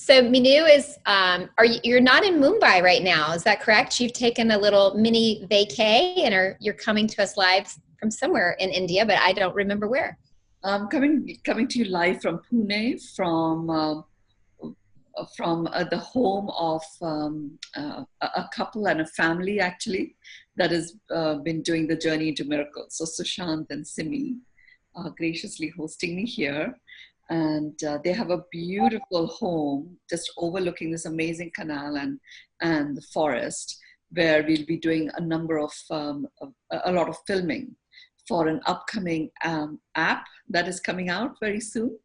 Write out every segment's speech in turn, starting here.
So Mynoo is, you're not in Mumbai right now, is that correct? You've taken a little mini vacay and you're coming to us live from somewhere in India, but I don't remember where. Coming to you live from Pune, from the home of a couple and a family actually that has been doing the journey into miracles. So Sushant and Simi are graciously hosting me here, and they have a beautiful home just overlooking this amazing canal and the forest, where we'll be doing a number of a lot of filming for an upcoming app that is coming out very soon.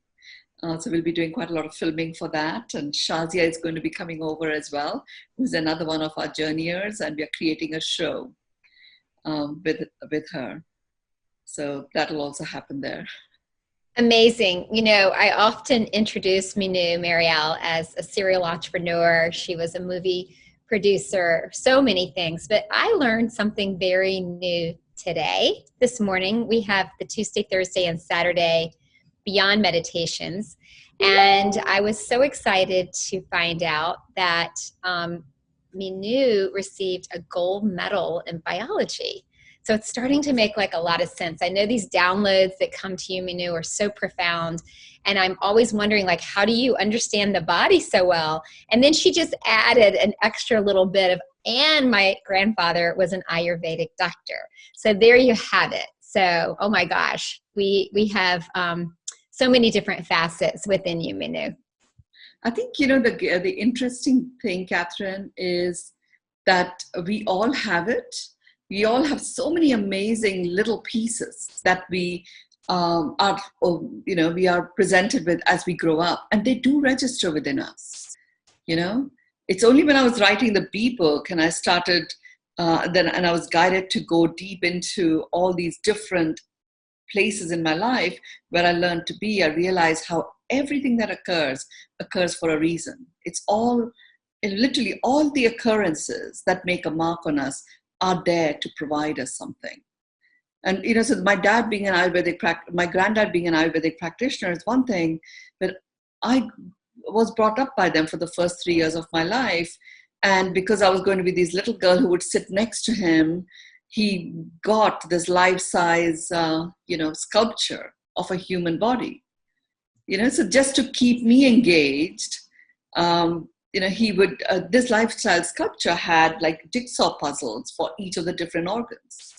So we'll be doing quite a lot of filming for that. And Shazia is going to be coming over as well, who's another one of our journeyers, and we are creating a show with her. So that'll also happen there. Amazing. You know, I often introduce Mynoo Maryel as a serial entrepreneur. She was a movie producer, so many things, but I learned something very new today. This morning, we have the Tuesday, Thursday, and Saturday Beyond Meditations. And I was so excited to find out that Mynoo received a gold medal in biology. So it's starting to make like a lot of sense. I know these downloads that come to you, Mynoo, are so profound. And I'm always wondering, like, how do you understand the body so well? And then she just added an extra little bit of, and my grandfather was an Ayurvedic doctor. So there you have it. So, oh my gosh, we have so many different facets within you, Mynoo. I think, you know, the interesting thing, Catherine, is that we all have it. We all have so many amazing little pieces that we we are presented with as we grow up, and they do register within us. You know, it's only when I was writing the B book and I started, and I was guided to go deep into all these different places in my life where I learned to be, I realized how everything that occurs for a reason. It's all, literally all the occurrences that make a mark on us are there to provide us something. And, you know, so my dad being an Ayurvedic, my granddad being an Ayurvedic practitioner is one thing, but I was brought up by them for the first 3 years of my life. And because I was going to be this little girl who would sit next to him, he got this life-size, sculpture of a human body. You know, so just to keep me engaged, he would, this lifestyle sculpture had like jigsaw puzzles for each of the different organs.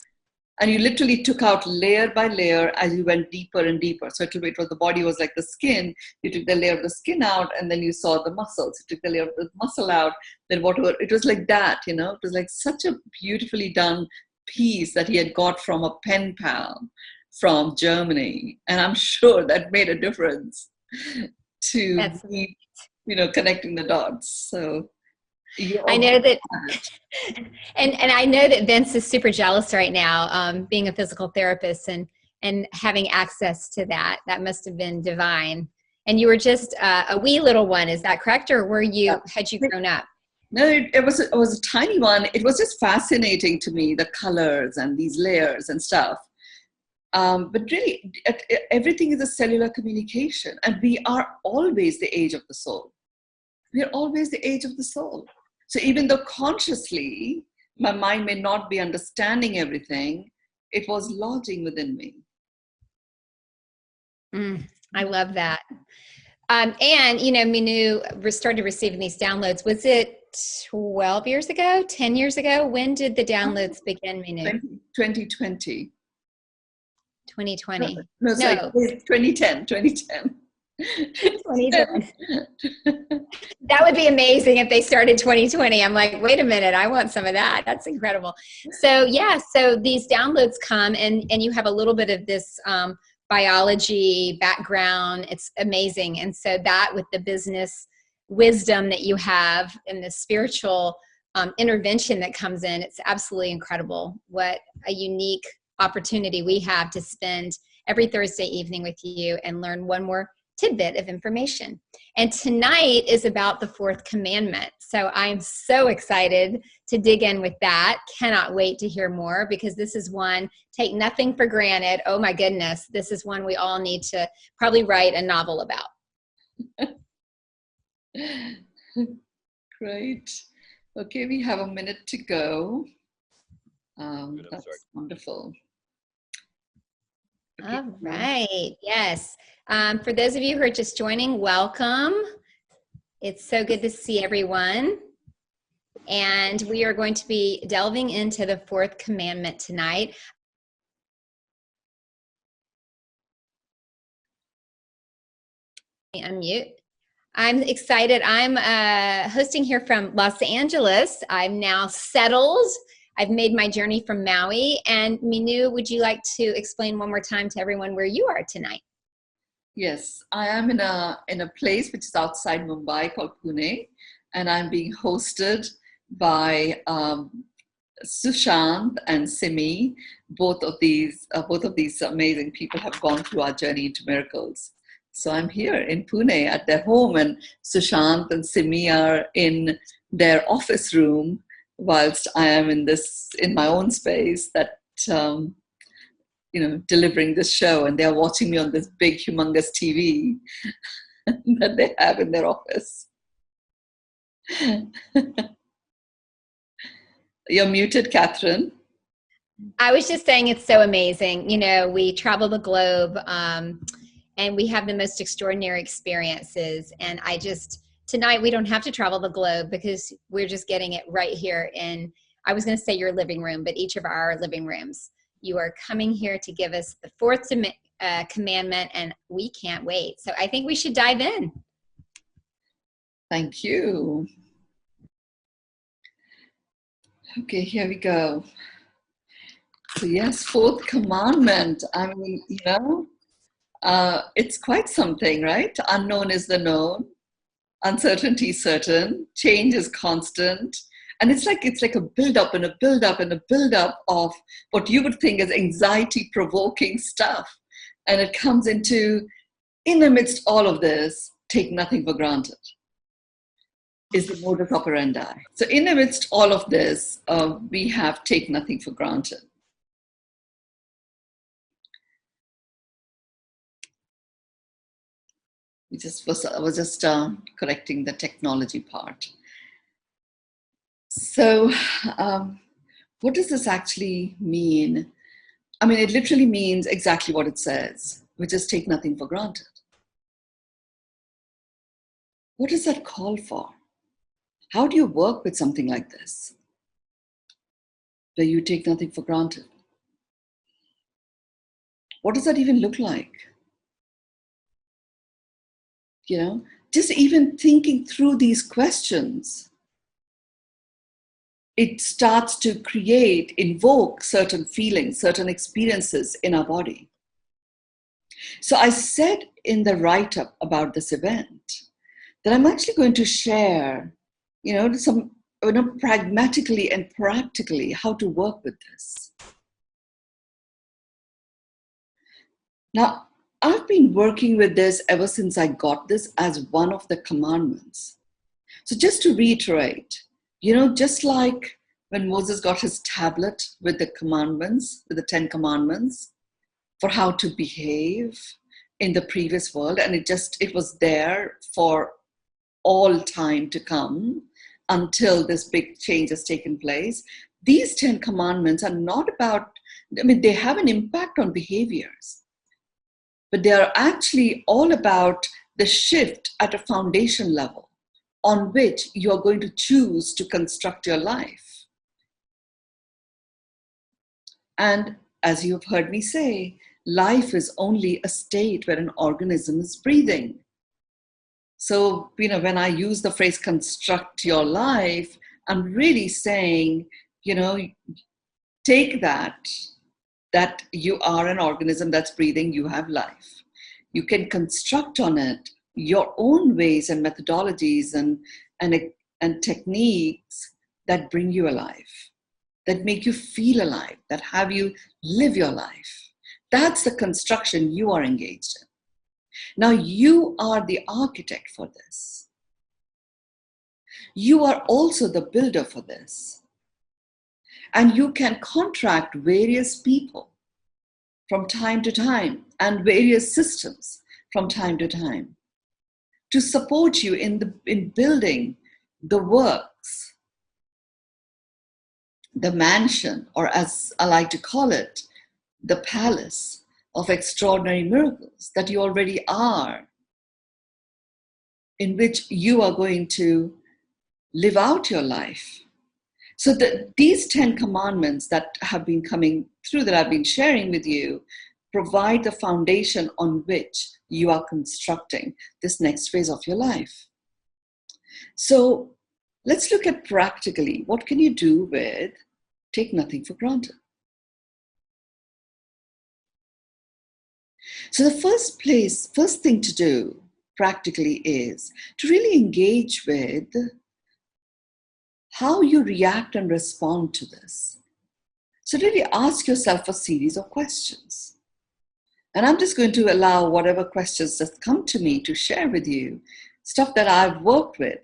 And you literally took out layer by layer as you went deeper and deeper. So it was the body was like the skin. You took the layer of the skin out, and then you saw the muscles. You took the layer of the muscle out, then whatever. It was like that, you know. It was like such a beautifully done piece that he had got from a pen pal from Germany. And I'm sure that made a difference to me, connecting the dots. So I know that, and I know that Vince is super jealous right now, being a physical therapist and having access to that. That must have been divine. And you were just a wee little one, is that correct? Or had you grown up? No, it was a tiny one. It was just fascinating to me, the colors and these layers and stuff. But really, everything is a cellular communication, and we are always the age of the soul. We are always the age of the soul. So even though consciously my mind may not be understanding everything, it was lodging within me. I love that. And, Mynoo started receiving these downloads. Was it 12 years ago, 10 years ago? When did the downloads begin, Mynoo? 2020. 2020. No, sorry, 2010. 2010. That would be amazing if they started 2020. I'm like, wait a minute, I want some of that. That's incredible. So so these downloads come and you have a little bit of this biology background. It's amazing. And so that with the business wisdom that you have and the spiritual intervention that comes in, it's absolutely incredible. What a unique opportunity we have to spend every Thursday evening with you and learn one more tidbit of information. And tonight is about the fourth commandment. So I'm so excited to dig in with that. Cannot wait to hear more, because this is one, take nothing for granted. Oh my goodness. This is one we all need to probably write a novel about. Great. Okay, we have a minute to go. That's wonderful. Okay. All right. Yes. For those of you who are just joining, welcome. It's so good to see everyone. And we are going to be delving into the fourth commandment tonight. Unmute. I'm excited. I'm hosting here from Los Angeles. I'm now settled. I've made my journey from Maui. And Mynoo, would you like to explain one more time to everyone where you are tonight? Yes, I am in a place which is outside Mumbai called Pune, and I'm being hosted by Sushant and Simi. Both of these amazing people have gone through our journey into miracles. So I'm here in Pune at their home, and Sushant and Simi are in their office room, whilst I am in my own space that delivering this show, and they're watching me on this big, humongous TV that they have in their office. You're muted, Catherine. I was just saying it's so amazing. You know, we travel the globe and we have the most extraordinary experiences. And tonight we don't have to travel the globe because we're just getting it right here in, I was going to say your living room, but each of our living rooms. You are coming here to give us the fourth commandment, and we can't wait. So I think we should dive in. Thank you. Okay, here we go. So yes, fourth commandment. I mean, it's quite something, right? Unknown is the known, uncertainty is certain, change is constant. And it's like a build-up and a build-up and a build-up of what you would think is anxiety-provoking stuff. And it comes into, in the midst of all of this, take nothing for granted, is the modus operandi. So in the midst of all of this, we have take nothing for granted. I was just correcting the technology part. So what does this actually mean? I mean, it literally means exactly what it says, which is take nothing for granted. What does that call for? How do you work with something like this, where you take nothing for granted? What does that even look like? Just even thinking through these questions, it starts to invoke certain feelings, certain experiences in our body. So I said in the write-up about this event that I'm actually going to share, some, pragmatically and practically how to work with this. Now, I've been working with this ever since I got this as one of the commandments. So just to reiterate, just like when Moses got his tablet with the commandments, with the 10 commandments, for how to behave in the previous world, and it was there for all time to come until this big change has taken place. These 10 commandments are not about, they have an impact on behaviors, but they are actually all about the shift at a foundation level on which you're going to choose to construct your life. And as you've heard me say, life is only a state where an organism is breathing. So, when I use the phrase construct your life, I'm really saying, take that you are an organism that's breathing, you have life. You can construct on it your own ways and methodologies and techniques that bring you alive, that make you feel alive, that have you live your life. That's the construction you are engaged in. Now you are the architect for this. You are also the builder for this. And you can contract various people from time to time and various systems from time to time. to support you in building the works, the mansion, or as I like to call it, the palace of extraordinary miracles that you already are, in which you are going to live out your life. So these 10 commandments that have been coming through, that I've been sharing with you, provide the foundation on which you are constructing this next phase of your life. So let's look at practically, what can you do with take nothing for granted? So the first thing to do practically is to really engage with how you react and respond to this. So really ask yourself a series of questions. And I'm just going to allow whatever questions that come to me to share with you, stuff that I've worked with,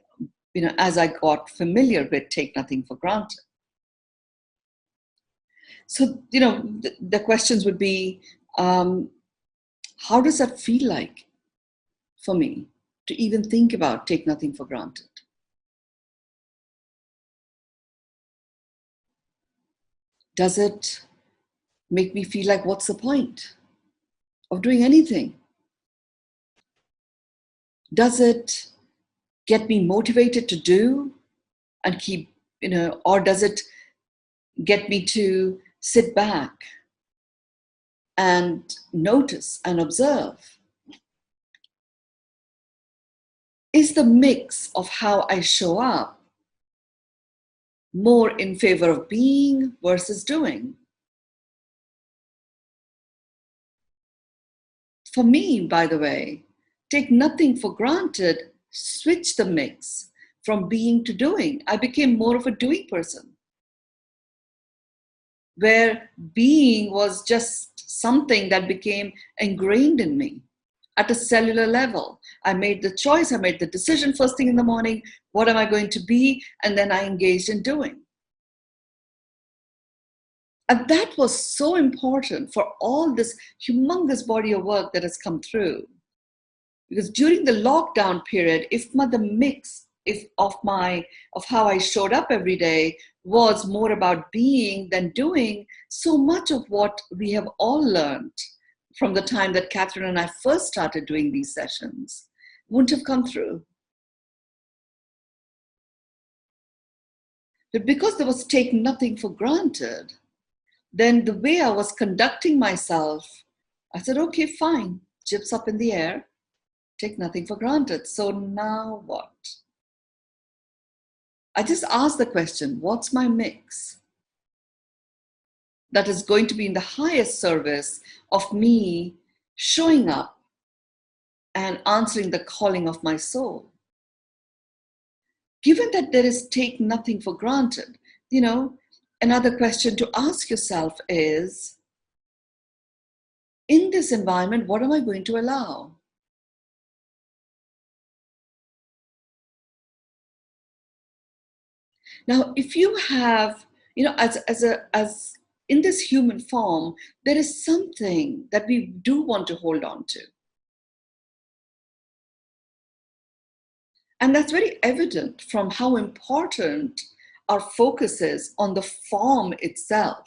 as I got familiar with take nothing for granted. So, the questions would be, how does that feel like for me to even think about take nothing for granted? Does it make me feel like, what's the point of doing anything? Does it get me motivated to do and keep, or does it get me to sit back and notice and observe? Is the mix of how I show up more in favor of being versus doing? For me, by the way, take nothing for granted, switch the mix from being to doing. I became more of a doing person, where being was just something that became ingrained in me at a cellular level. I made the choice, I made the decision first thing in the morning, what am I going to be? And then I engaged in doing. And that was so important for all this humongous body of work that has come through. Because during the lockdown period, the mix of how I showed up every day was more about being than doing, so much of what we have all learned from the time that Catherine and I first started doing these sessions wouldn't have come through. But because there was take nothing for granted, then the way I was conducting myself, I said, okay, fine, chips up in the air, take nothing for granted. So now what? I just asked the question, what's my mix that is going to be in the highest service of me showing up and answering the calling of my soul? Given that there is take nothing for granted, another question to ask yourself is, in this environment, what am I going to allow? Now, if you have, as in this human form, there is something that we do want to hold on to. And that's very evident from how important our focus is on the form itself.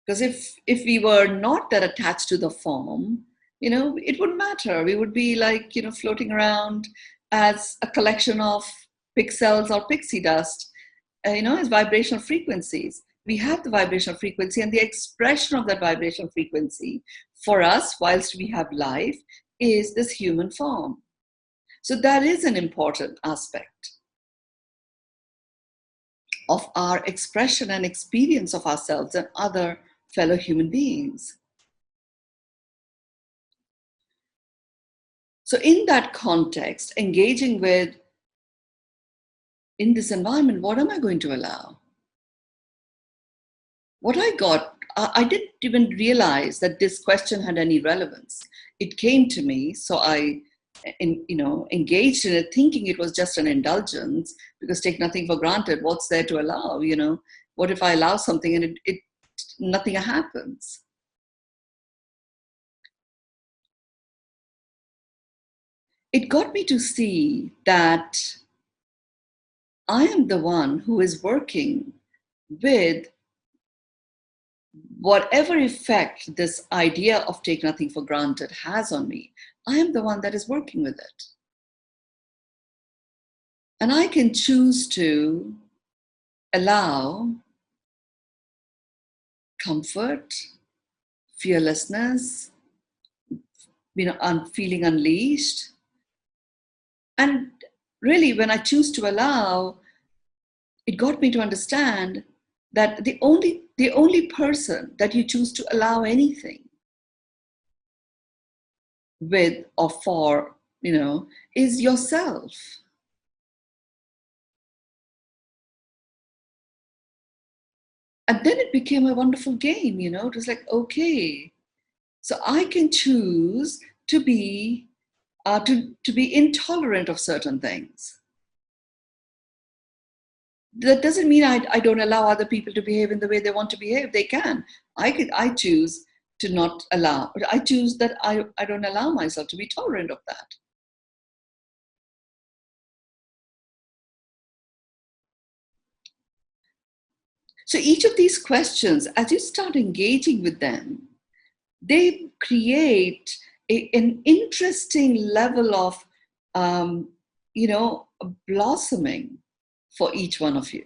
Because if we were not that attached to the form, it wouldn't matter. We would be like, floating around as a collection of pixels or pixie dust, as vibrational frequencies. We have the vibrational frequency, and the expression of that vibrational frequency for us, whilst we have life, is this human form. So that is an important aspect of our expression and experience of ourselves and other fellow human beings. So in that context, engaging with, in this environment, what am I going to allow? What I didn't even realize that this question had any relevance. It came to me, so I engaged in it thinking it was just an indulgence, because take nothing for granted. What's there to allow? What if I allow something and nothing happens? it got me to see that I am the one who is working with whatever effect this idea of take nothing for granted has on me. I am the one that is working with it. And I can choose to allow comfort, fearlessness, feeling unleashed. And really, when I choose to allow, it got me to understand that the only person that you choose to allow anything with or for, is yourself. And then it became a wonderful game, it was like, okay, so I can choose to be to be intolerant of certain things. That doesn't mean I don't allow other people to behave in the way they want to behave. They can. I choose to not allow. I choose that I don't allow myself to be tolerant of that. So each of these questions, as you start engaging with them, they create an interesting level of, blossoming for each one of you.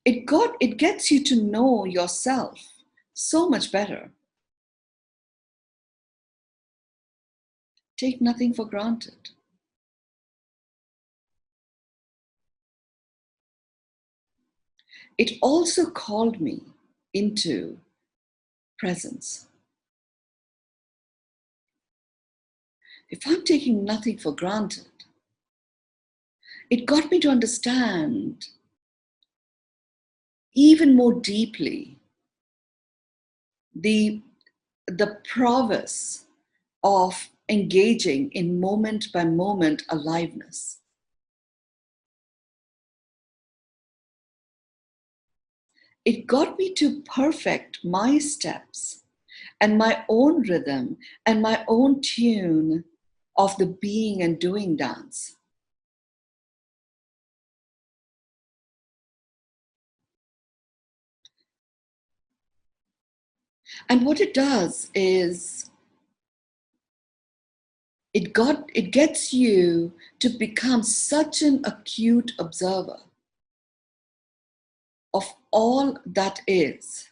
It gets you to know yourself so much better. Take nothing for granted. It also called me into presence. If I'm taking nothing for granted, it got me to understand even more deeply the prowess of engaging in moment by moment aliveness. It got me to perfect my steps and my own rhythm and my own tune of the being and doing dance. And what it does is it gets you to become such an acute observer of all that is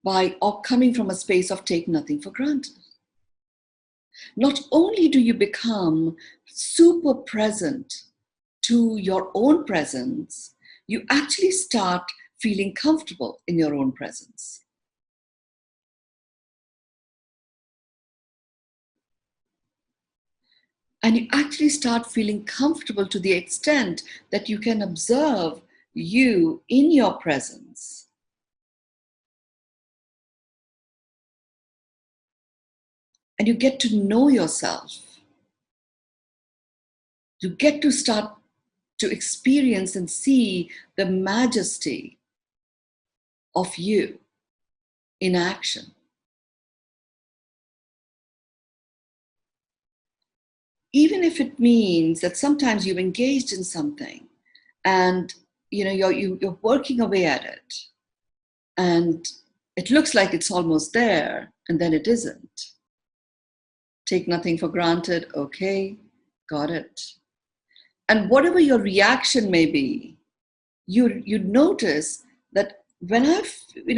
by coming from a space of take nothing for granted. Not only do you become super present to your own presence, you actually start feeling comfortable in your own presence. And you actually start feeling comfortable to the extent that you can observe you in your presence. And you get to know yourself. You get to start to experience and see the majesty of you in action. Even if it means that sometimes you've engaged in something and you're working away at it and it looks like it's almost there and then it isn't. Take nothing for granted. Okay, got it. And whatever your reaction may be, you'd notice that when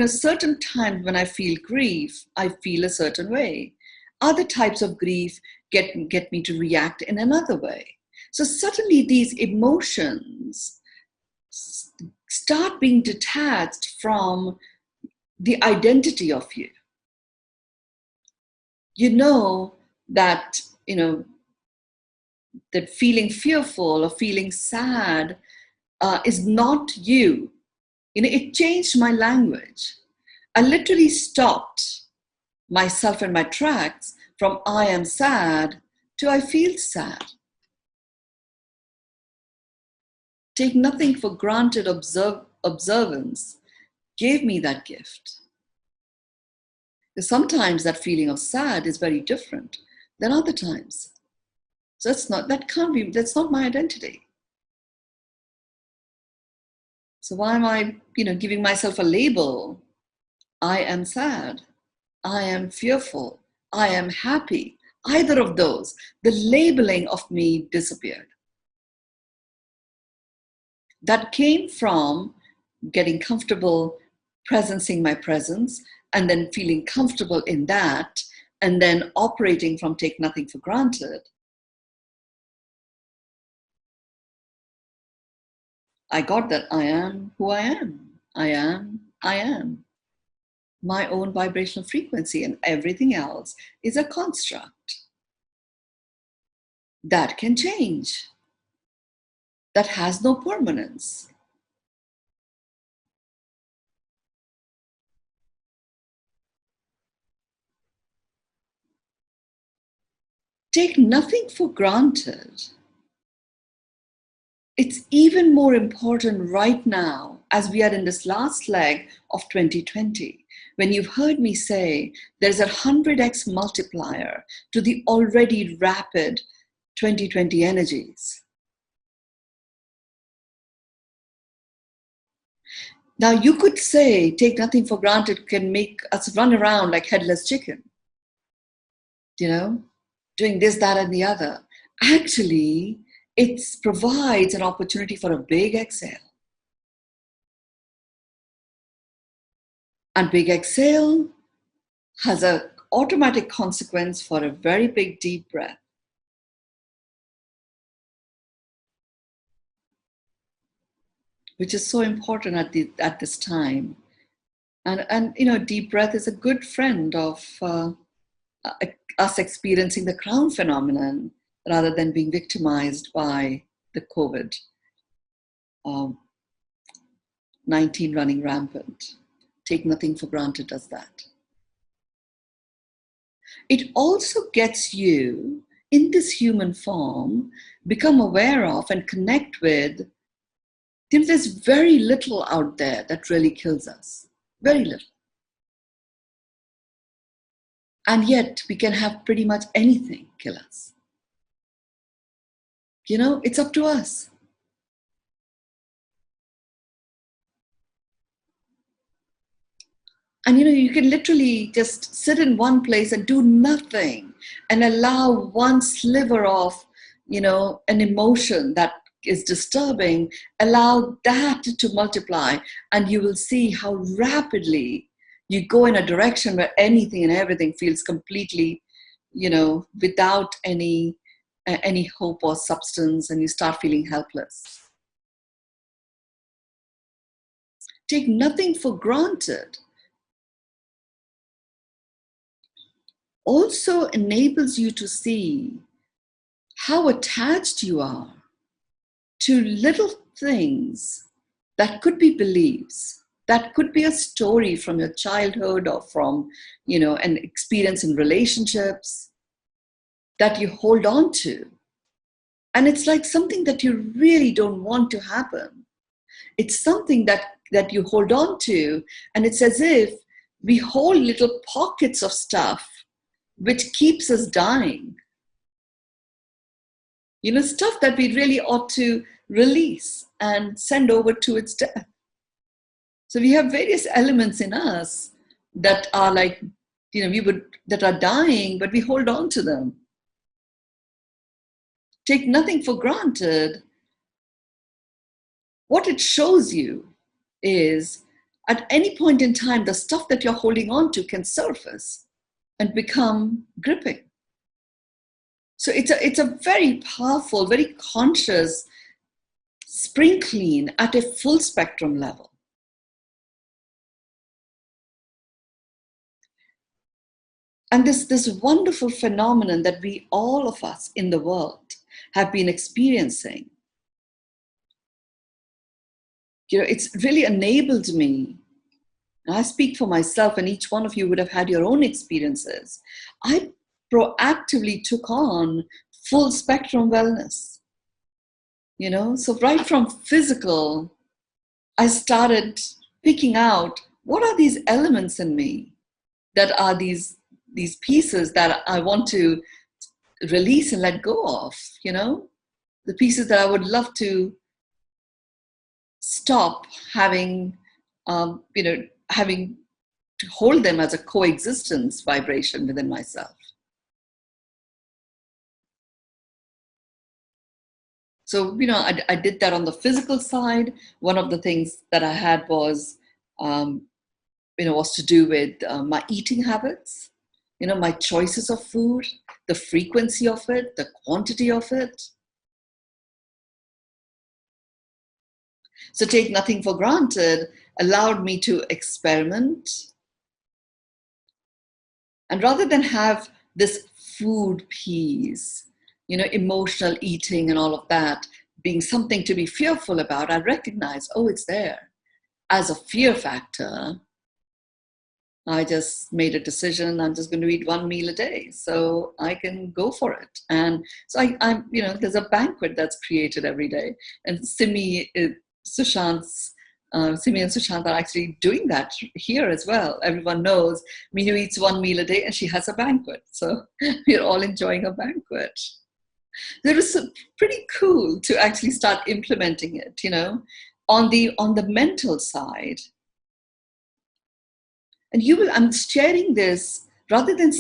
certain times when I feel grief, I feel a certain way. Other types of grief get me to react in another way. So suddenly these emotions start being detached from the identity of you. You know that, that feeling fearful or feeling sad is not you. It changed my language. I literally stopped myself in my tracks from I am sad to I feel sad. Take nothing for granted observance gave me that gift. Sometimes that feeling of sad is very different than other times. So that's not my identity. So why am I, giving myself a label? I am sad. I am fearful. I am happy. Either of those, the labeling of me disappeared. That came from getting comfortable presencing my presence and then feeling comfortable in that and then operating from take nothing for granted. I got that I am who I am. I am. My own vibrational frequency, and everything else is a construct. That can change. That has no permanence. Take nothing for granted. It's even more important right now as we are in this last leg of 2020, when you've heard me say there's a 100x multiplier to the already rapid 2020 energies. Now you could say take nothing for granted can make us run around like headless chicken, doing this, that, and the other. Actually, it provides an opportunity for a big exhale. And big exhale has an automatic consequence for a very big deep breath. Which is so important at this time. And deep breath is a good friend of us experiencing the crown phenomenon rather than being victimized by the COVID-19 running rampant. Take nothing for granted does that. It also gets you, in this human form, become aware of and connect with, there's very little out there that really kills us. Very little. And yet we can have pretty much anything kill us. It's up to us. And you can literally just sit in one place and do nothing and allow one sliver of, an emotion that is disturbing, allow that to multiply, and you will see how rapidly you go in a direction where anything and everything feels completely, without any hope or substance, and you start feeling helpless. Take nothing for granted also enables you to see how attached you are to little things that could be beliefs, that could be a story from your childhood or from, an experience in relationships that you hold on to. And it's like something that you really don't want to happen. It's something that you hold on to, and it's as if we hold little pockets of stuff which keeps us dying. Stuff that we really ought to release and send over to its death. So we have various elements in us that are like, that are dying, but we hold on to them. Take nothing for granted. What it shows you is at any point in time, the stuff that you're holding on to can surface and become gripping. So it's a very powerful, very conscious spring clean at a full spectrum level. And this wonderful phenomenon that all of us in the world have been experiencing, it's really enabled me. I speak for myself, and each one of you would have had your own experiences. I proactively took on full spectrum wellness. So right from physical, I started picking out what are these elements in me that are these pieces that I want to release and let go of, the pieces that I would love to stop having, having to hold them as a coexistence vibration within myself. So, I did that on the physical side. One of the things that I had was, was to do with my eating habits, my choices of food, the frequency of it, the quantity of it. So take nothing for granted allowed me to experiment. And rather than have this food piece, emotional eating and all of that being something to be fearful about, I recognize, oh, it's there. As a fear factor, I just made a decision, I'm just going to eat one meal a day, so I can go for it. And so I'm, there's a banquet that's created every day. And Simi and Sushant are actually doing that here as well. Everyone knows Mynoo eats one meal a day and she has a banquet. So we're all enjoying a banquet. It was pretty cool to actually start implementing it, on the mental side. And I'm sharing this rather than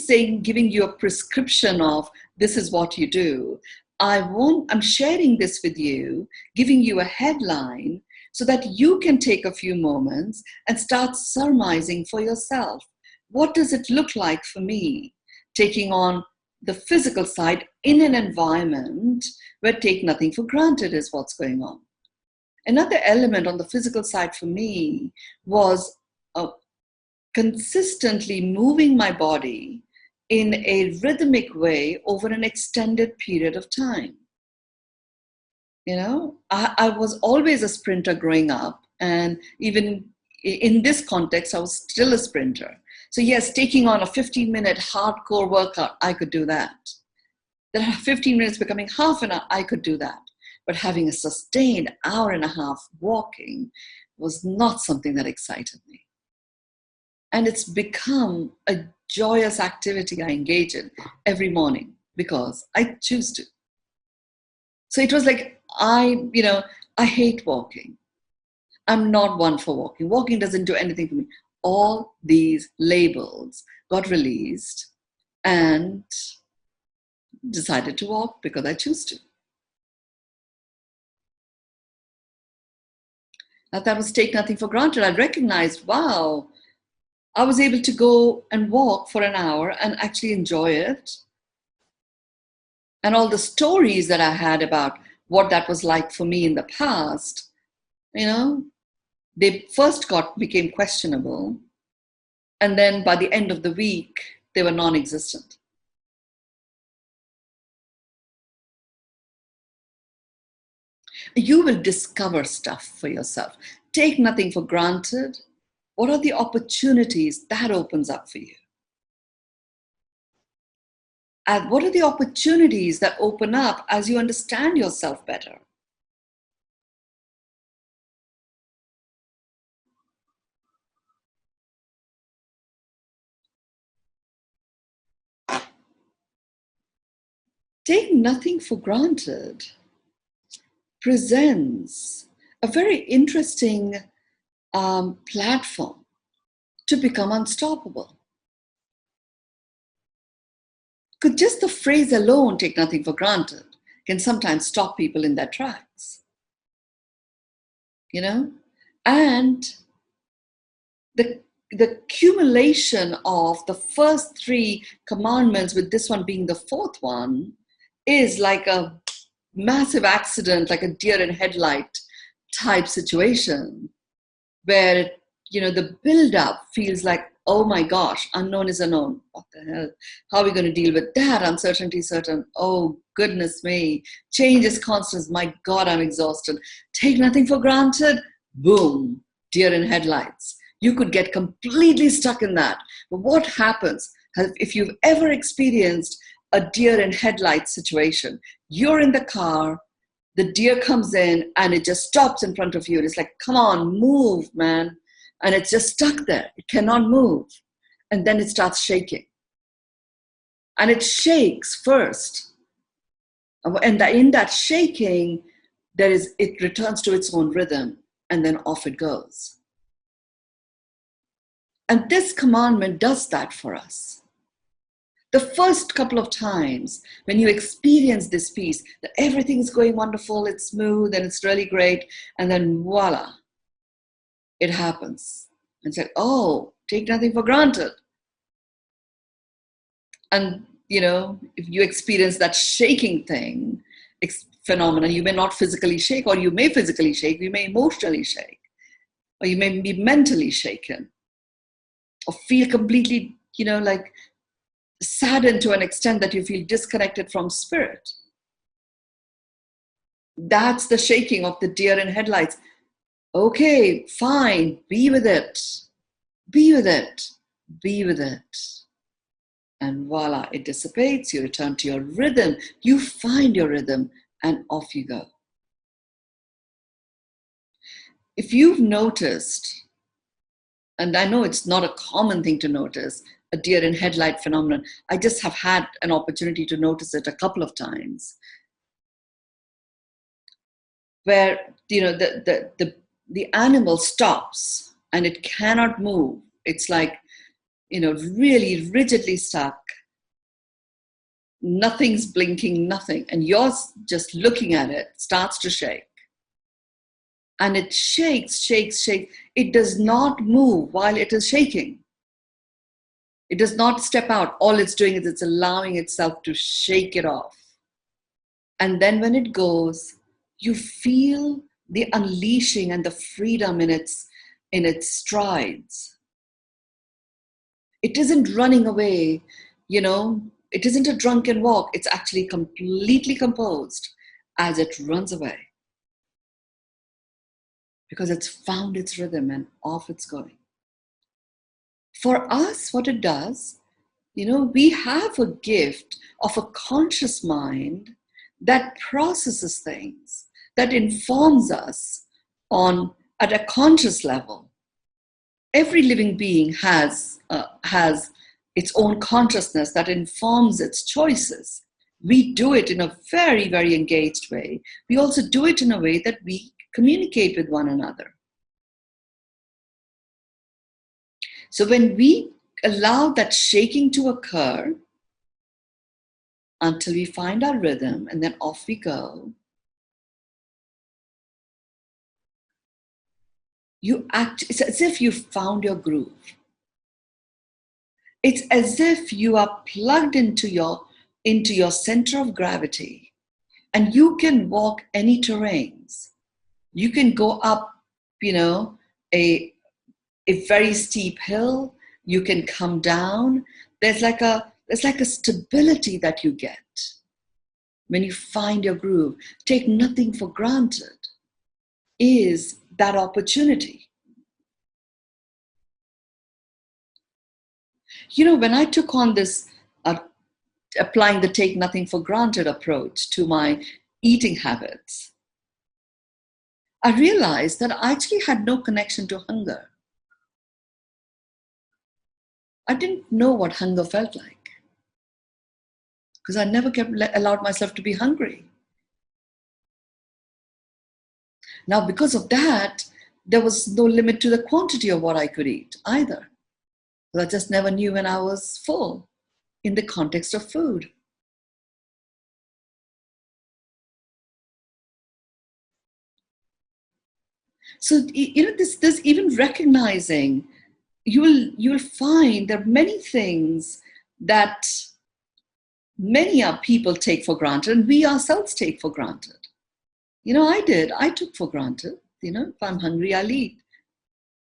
giving you a prescription of this is what you do. I'm sharing this with you, giving you a headline so that you can take a few moments and start surmising for yourself. What does it look like for me taking on the physical side in an environment where take nothing for granted is what's going on? Another element on the physical side for me was consistently moving my body in a rhythmic way over an extended period of time. I was always a sprinter growing up, and even in this context, I was still a sprinter. So yes, taking on a 15-minute hardcore workout, I could do that. Then 15 minutes becoming half an hour, I could do that. But having a sustained hour and a half walking was not something that excited me. And it's become a joyous activity I engage in every morning because I choose to. So it was like, I hate walking. I'm not one for walking. Walking doesn't do anything for me. All these labels got released and decided to walk because I choose to. That was take nothing for granted. I recognized, wow, I was able to go and walk for an hour and actually enjoy it. And all the stories that I had about what that was like for me in the past, they first became questionable. And then by the end of the week, they were non-existent. You will discover stuff for yourself. Take nothing for granted. What are the opportunities that opens up for you? And what are the opportunities that open up as you understand yourself better? Take nothing for granted presents a very interesting platform to become unstoppable. Because just the phrase alone, take nothing for granted, can sometimes stop people in their tracks. And the accumulation of the first 3 commandments, with this one being the 4th one, is like a massive accident, like a deer in headlight type situation, where the build-up feels like, oh my gosh, unknown is unknown. What the hell? How are we going to deal with that? Uncertainty certain. Oh, goodness me. Change is constant. My God, I'm exhausted. Take nothing for granted. Boom. Deer in headlights. You could get completely stuck in that. But what happens if you've ever experienced a deer in headlights situation? You're in the car, the deer comes in and it just stops in front of you. And it's like, come on, move, man. And it's just stuck there. It cannot move. and then it starts shaking. And it shakes first. And in that shaking, it returns to its own rhythm, and then off it goes. And this commandment does that for us. The first couple of times when you experience this peace, that everything is going wonderful, it's smooth, and it's really great, and then voila, it happens. And it's like, oh, take nothing for granted. And, if you experience that shaking phenomenon, you may not physically shake, or you may physically shake, you may emotionally shake, or you may be mentally shaken, or feel completely, like saddened to an extent that you feel disconnected from spirit. That's the shaking of the deer in headlights. Okay, fine, be with it. Be with it. Be with it. And voila, it dissipates. You return to your rhythm. You find your rhythm, and off you go. If you've noticed, and I know it's not a common thing to notice, a deer in headlight phenomenon. I just have had an opportunity to notice it a couple of times, where the animal stops and it cannot move. It's like, really rigidly stuck. Nothing's blinking, nothing. And yours, just looking at it, starts to shake. And it shakes, shakes, shakes. It does not move while it is shaking. It does not step out. All it's doing is it's allowing itself to shake it off. And then when it goes, you feel the unleashing and the freedom in its strides. It isn't running away, it isn't a drunken walk. It's actually completely composed as it runs away. Because it's found its rhythm and off it's going. For us, what it does, we have a gift of a conscious mind that processes things, that informs us at a conscious level. Every living being has its own consciousness that informs its choices. We do it in a very, very engaged way. We also do it in a way that we communicate with one another. So when we allow that shaking to occur until we find our rhythm, and then off we go, it's as if you found your groove. It's as if you are plugged into your center of gravity, and you can walk any terrains. You can go up, a very steep hill. You can come down. There's like a stability that you get when you find your groove. Take nothing for granted is that opportunity. When I took on this applying the take nothing for granted approach to my eating habits, I realized that I actually had no connection to hunger. I didn't know what hunger felt like because I never allowed myself to be hungry. Now, because of that, there was no limit to the quantity of what I could eat either. I just never knew when I was full in the context of food. So, this even recognizing, you'll find there are many things that many people take for granted, and we ourselves take for granted. I took for granted, if I'm hungry, I'll eat.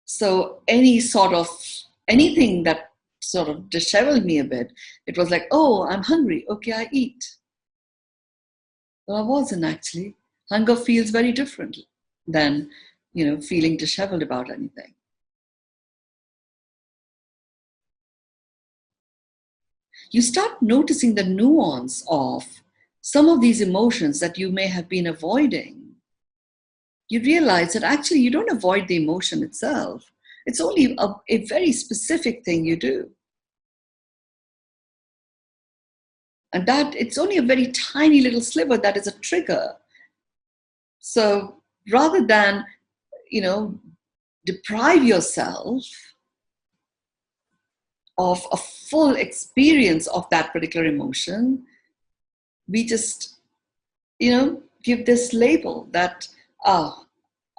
So anything that sort of disheveled me a bit, it was like, oh, I'm hungry, okay, I eat. Well, I wasn't actually. Hunger feels very different than, feeling disheveled about anything. You start noticing the nuance of some of these emotions that you may have been avoiding. You realize that actually you don't avoid the emotion itself. It's only a very specific thing you do. And that it's only a very tiny little sliver that is a trigger. So rather than, deprive yourself of a full experience of that particular emotion, we just, give this label that, oh,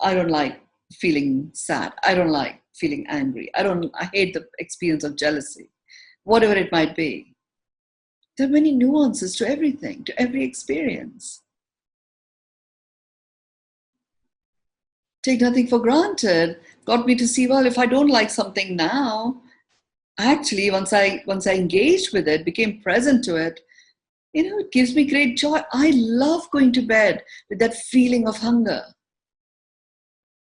I don't like feeling sad. I don't like feeling angry. I hate the experience of jealousy, whatever it might be. There are many nuances to everything, to every experience. Take nothing for granted got me to see, well, if I don't like something now, actually, once I engaged with it, became present to it, it gives me great joy. I love going to bed with that feeling of hunger.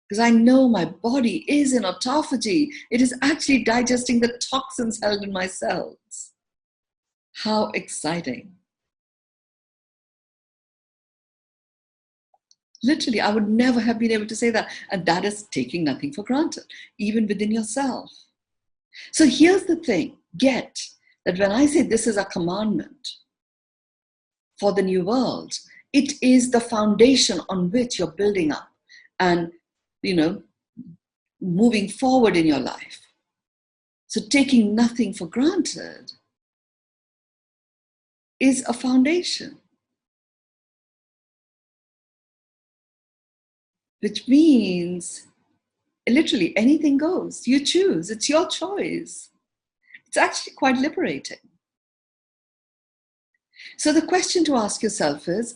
Because I know my body is in autophagy. It is actually digesting the toxins held in my cells. How exciting. Literally, I would never have been able to say that. And that is taking nothing for granted, even within yourself. So here's the thing. Get that when I say this is a commandment for the new world, it is the foundation on which you're building up and, moving forward in your life. So taking nothing for granted is a foundation. Which means literally anything goes. You choose. It's your choice. It's actually quite liberating. So the question to ask yourself is,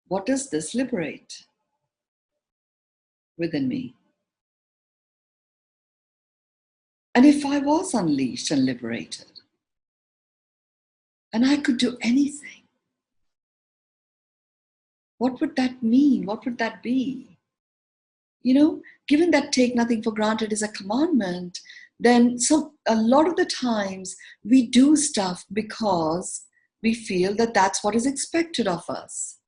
what does this liberate within me? And if I was unleashed and liberated, and I could do anything, what would that mean? What would that be? Given that take nothing for granted is a commandment, then a lot of the times we do stuff because we feel that that's what is expected of us.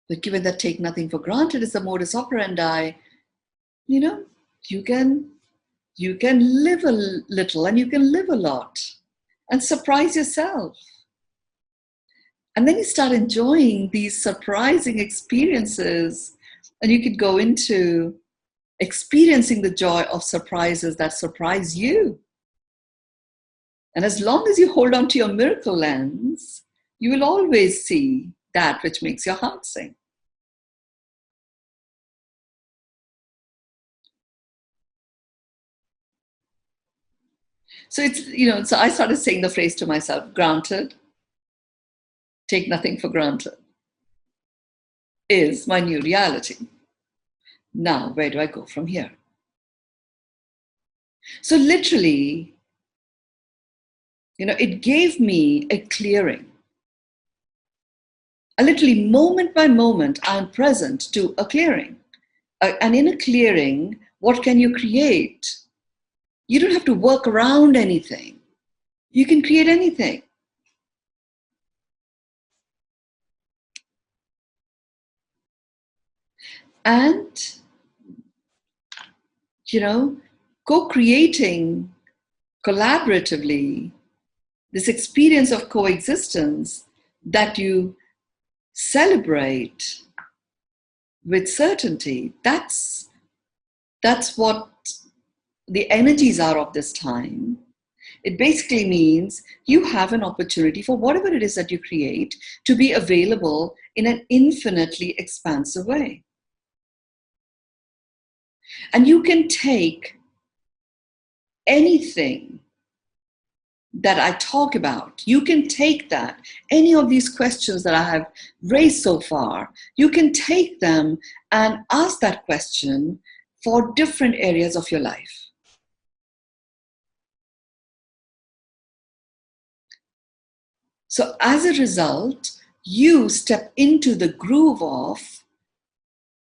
But given that take nothing for granted is the modus operandi, you can live a little and you can live a lot and surprise yourself. And then you start enjoying these surprising experiences, and you could go into experiencing the joy of surprises that surprise you. And as long as you hold on to your miracle lens, you will always see that which makes your heart sing. So so I started saying the phrase to myself, granted, take nothing for granted, is my new reality. Now, where do I go from here? So literally, it gave me a clearing. Literally, moment by moment, I'm present to a clearing. And in a clearing, what can you create? You don't have to work around anything. You can create anything. And, co-creating collaboratively this experience of coexistence that you celebrate with certainty, that's what the energies are of this time. It basically means you have an opportunity for whatever it is that you create to be available in an infinitely expansive way. And you can take anything that I talk about, you can take that, any of these questions that I have raised so far, you can take them and ask that question for different areas of your life. So as a result, you step into the groove of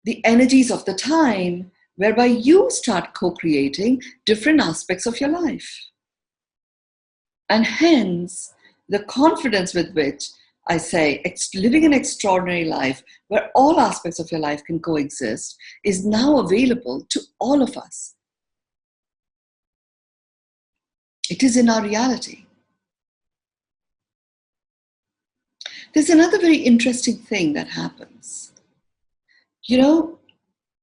the energies of the time, whereby you start co-creating different aspects of your life. And hence, the confidence with which I say living an extraordinary life where all aspects of your life can coexist is now available to all of us. It is in our reality. There's another very interesting thing that happens. You know,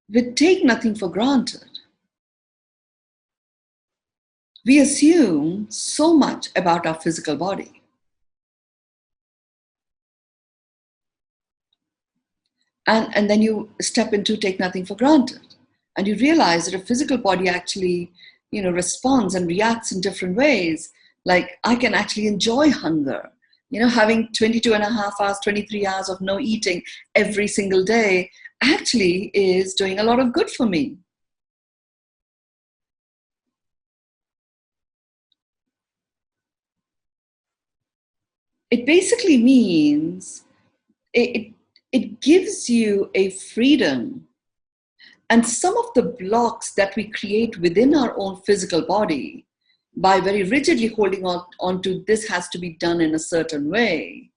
we take nothing for granted. We assume so much about our physical body. And then you step into take nothing for granted. And you realize that a physical body actually, responds and reacts in different ways. Like I can actually enjoy hunger. Having 22 and a half hours, 23 hours of no eating every single day actually is doing a lot of good for me. It basically means it gives you a freedom. And some of the blocks that we create within our own physical body by very rigidly holding on to this has to be done in a certain way,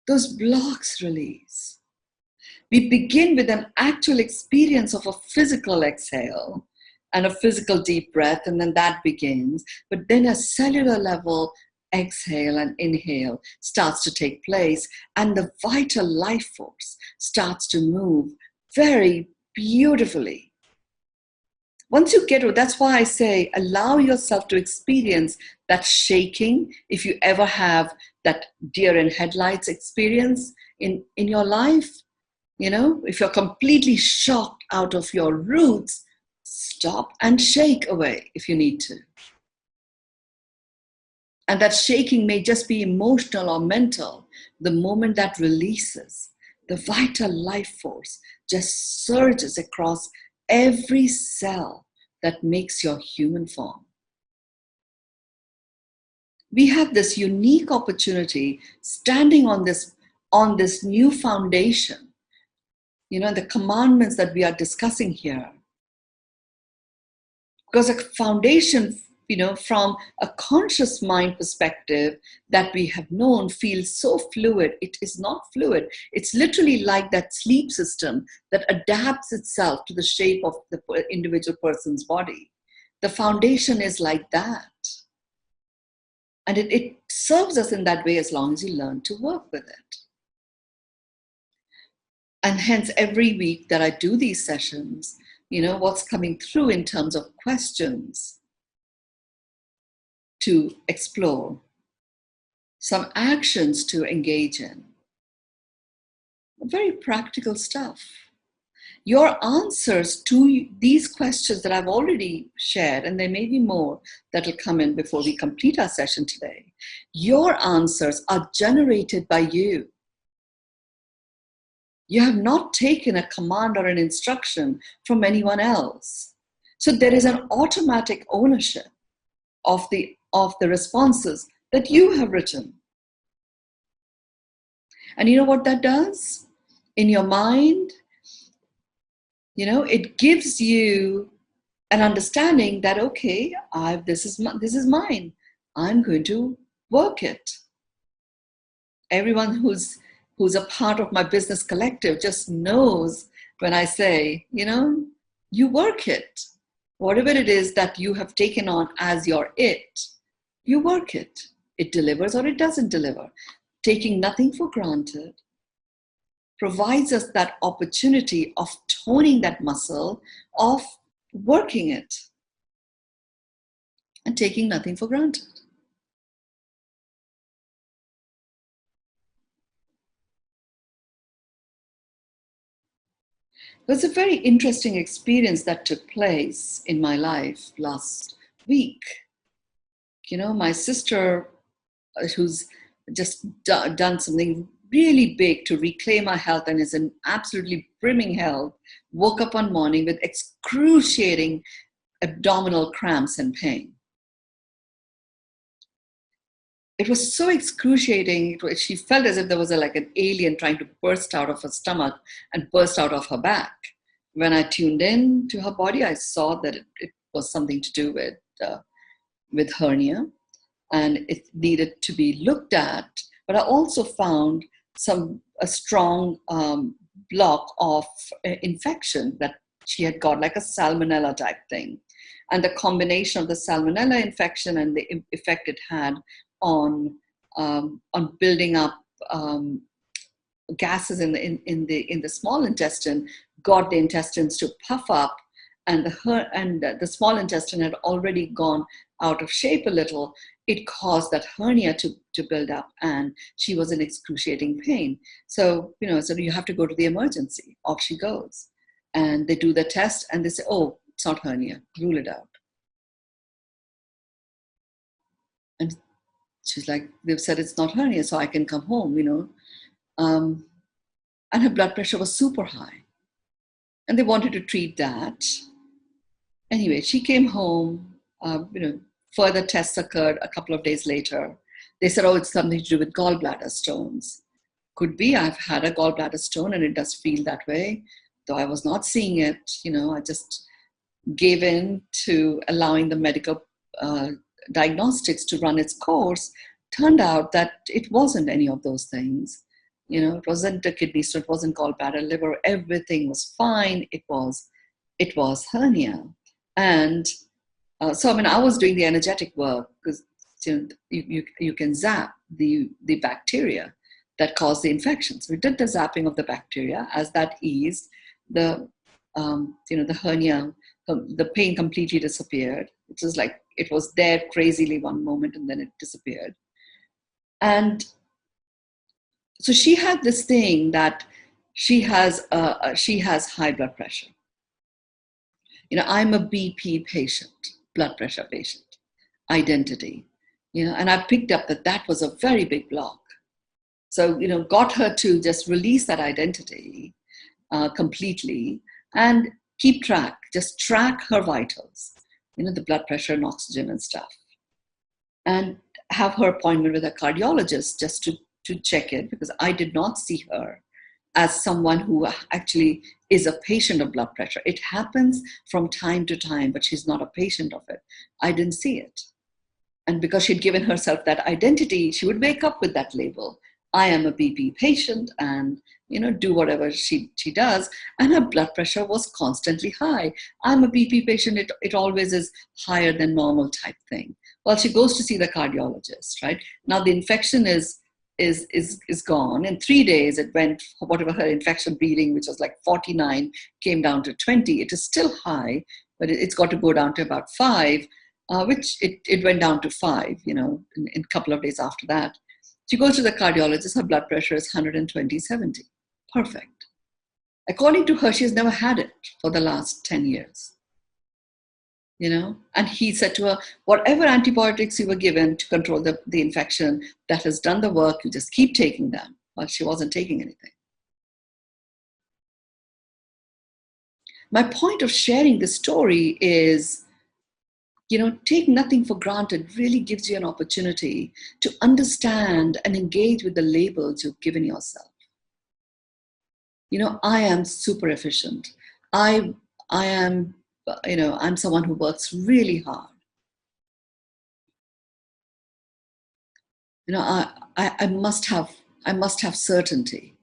those blocks release. We begin with an actual experience of a physical exhale and a physical deep breath, and then that begins. But then a cellular level exhale and inhale starts to take place, and the vital life force starts to move very beautifully. Once you get it, that's why I say allow yourself to experience that shaking. If you ever have that deer in headlights experience in your life, if you're completely shocked out of your roots, stop and shake away if you need to. And that shaking may just be emotional or mental. The moment that releases, the vital life force just surges across every cell that makes your human form. We have this unique opportunity standing on this new foundation, the commandments that we are discussing here. Because a foundation, from a conscious mind perspective that we have known feels so fluid. It is not fluid. It's literally like that sleep system that adapts itself to the shape of the individual person's body. The foundation is like that. And it serves us in that way as long as you learn to work with it. And hence, every week that I do these sessions, what's coming through in terms of questions to explore, some actions to engage in, very practical stuff. Your answers to these questions that I've already shared, and there may be more that will come in before we complete our session today, your answers are generated by you. You have not taken a command or an instruction from anyone else. So there is an automatic ownership of the responses that you have written. And you know what that does? In your mind, it gives you an understanding that, okay, this is mine. I'm going to work it. Everyone who's a part of my business collective just knows when I say, you work it. Whatever it is that you have taken on as your it, you work it. It delivers or it doesn't deliver. Taking nothing for granted provides us that opportunity of toning that muscle, of working it, and taking nothing for granted. It was a very interesting experience that took place in my life last week. My sister, who's just done something really big to reclaim her health and is in absolutely brimming health, woke up one morning with excruciating abdominal cramps and pain. It was so excruciating. She felt as if there was like an alien trying to burst out of her stomach and burst out of her back. When I tuned in to her body, I saw that it was something to do with hernia, and it needed to be looked at. But I also found a strong block of infection that she had got, like a salmonella type thing. And the combination of the salmonella infection and the effect it had on building up gases in the small intestine got the intestines to puff up, and the small intestine had already gone out of shape a little. It caused that hernia to build up, and she was in excruciating pain. So so you have to go to the emergency. Off she goes, and they do the test, and they say, oh, it's not hernia, rule it out. And she's like, they've said it's not hernia, so I can come home, and her blood pressure was super high. And they wanted to treat that. Anyway, she came home, further tests occurred a couple of days later. They said, oh, it's something to do with gallbladder stones. Could be, I've had a gallbladder stone and it does feel that way, though I was not seeing it. I just gave in to allowing the medical diagnostics to run its course. Turned out that it wasn't any of those things. It wasn't a kidney stone, it wasn't gallbladder, liver, everything was fine. It was hernia. And so, I was doing the energetic work because you can zap the bacteria that cause the infection. So we did the zapping of the bacteria. As that eased, the hernia, the pain completely disappeared. It was like it was there crazily one moment and then it disappeared. And so she had this thing that she has high blood pressure. I'm a BP patient, blood pressure patient, identity, and I picked up that was a very big block. So, got her to just release that identity completely and keep track, just track her vitals, the blood pressure and oxygen and stuff. And have her appointment with a cardiologist just to check it, because I did not see her as someone who actually is a patient of blood pressure. It happens from time to time, but she's not a patient of it. I didn't see it. And because she'd given herself that identity, she would wake up with that label. I am a BP patient, and do whatever she does. And her blood pressure was constantly high. I'm a BP patient, it always is higher than normal type thing. Well, she goes to see the cardiologist, right? Now the infection is gone. In 3 days, it went, whatever her infection reading, which was like 49, came down to 20. It is still high, but it's got to go down to about 5, which it went down to 5, in a couple of days after that. She goes to the cardiologist, her blood pressure is 120/70. Perfect. According to her, she has never had it for the last 10 years. And he said to her, whatever antibiotics you were given to control the infection, that has done the work, you just keep taking them. Well, she wasn't taking anything. My point of sharing this story is, take nothing for granted really gives you an opportunity to understand and engage with the labels you've given yourself. I am super efficient. I am I'm someone who works really hard. I must have certainty.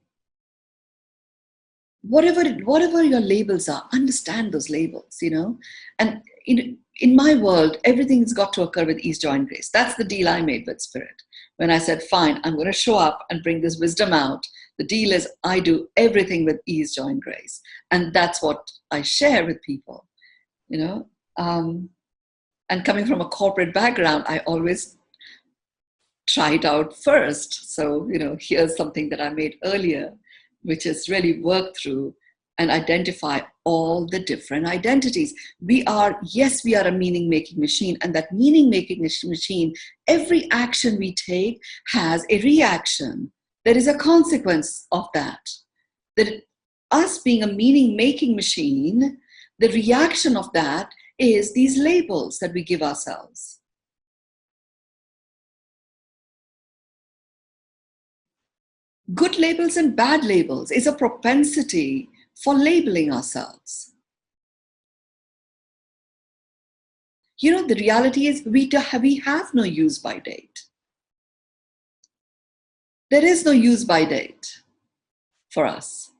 Whatever your labels are, understand those labels, and in my world, everything's got to occur with ease, joy, and grace. That's the deal I made with Spirit. When I said, fine, I'm going to show up and bring this wisdom out. The deal is I do everything with ease, joy, and grace. And that's what I share with people. And coming from a corporate background, I always try it out first. So, here's something that I made earlier, which is really work through and identify all the different identities. We are a meaning-making machine, and that meaning-making machine, every action we take has a reaction. There is a consequence of that. That us being a meaning-making machine, the reaction of that is these labels that we give ourselves. Good labels and bad labels is a propensity for labeling ourselves. The reality is we have no use by date. There is no use by date for us.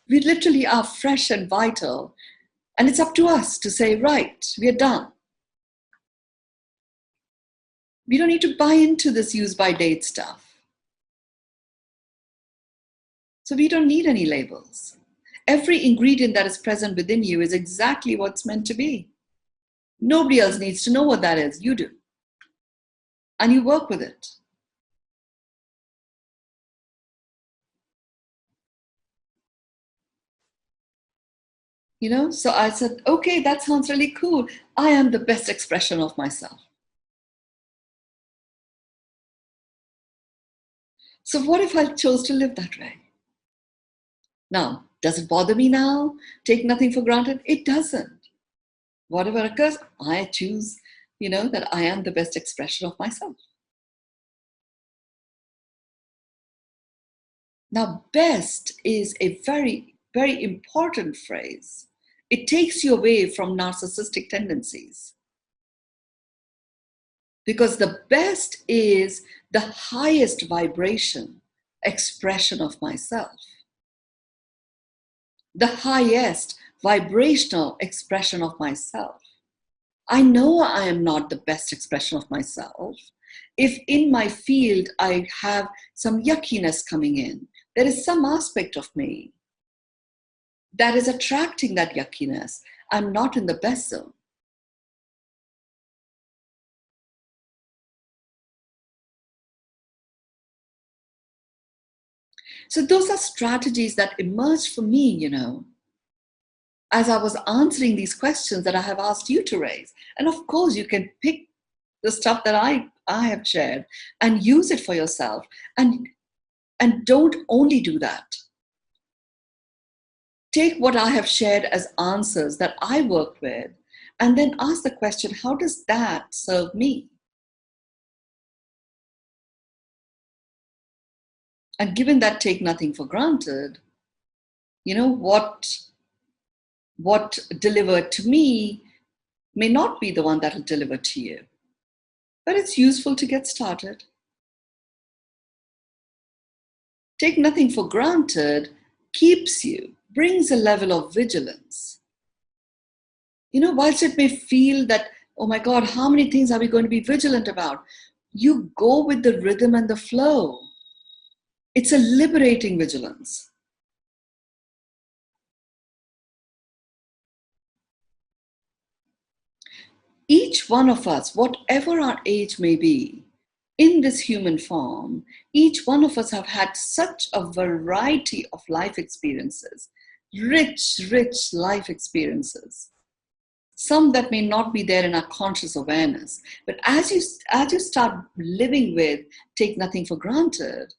We literally are fresh and vital. And it's up to us to say, right, we are done. We don't need to buy into this use by date stuff. So we don't need any labels. Every ingredient that is present within you is exactly what's meant to be. Nobody else needs to know what that is. You do. And you work with it. You know, so I said, okay, that sounds really cool. I am the best expression of myself. So what if I chose to live that way? Now, does it bother me now? Take nothing for granted? It doesn't. Whatever occurs, I choose, that I am the best expression of myself. Now, best is a very, very important phrase. It takes you away from narcissistic tendencies. Because the best is the highest vibration expression of myself. The highest vibrational expression of myself. I know I am not the best expression of myself. If in my field I have some yuckiness coming in, there is some aspect of me that is attracting that yuckiness. I'm not in the best zone. So those are strategies that emerged for me, as I was answering these questions that I have asked you to raise. And of course, you can pick the stuff that I have shared and use it for yourself. And don't only do that. Take what I have shared as answers that I work with, and then ask the question, how does that serve me? And given that take nothing for granted, what delivered to me may not be the one that will deliver to you. But it's useful to get started. Take nothing for granted brings a level of vigilance. Whilst it may feel that, oh my God, how many things are we going to be vigilant about? You go with the rhythm and the flow. It's a liberating vigilance. Each one of us, whatever our age may be, in this human form, each one of us have had such a variety of life experiences, rich, rich life experiences. Some that may not be there in our conscious awareness. But as you start living with take nothing for granted,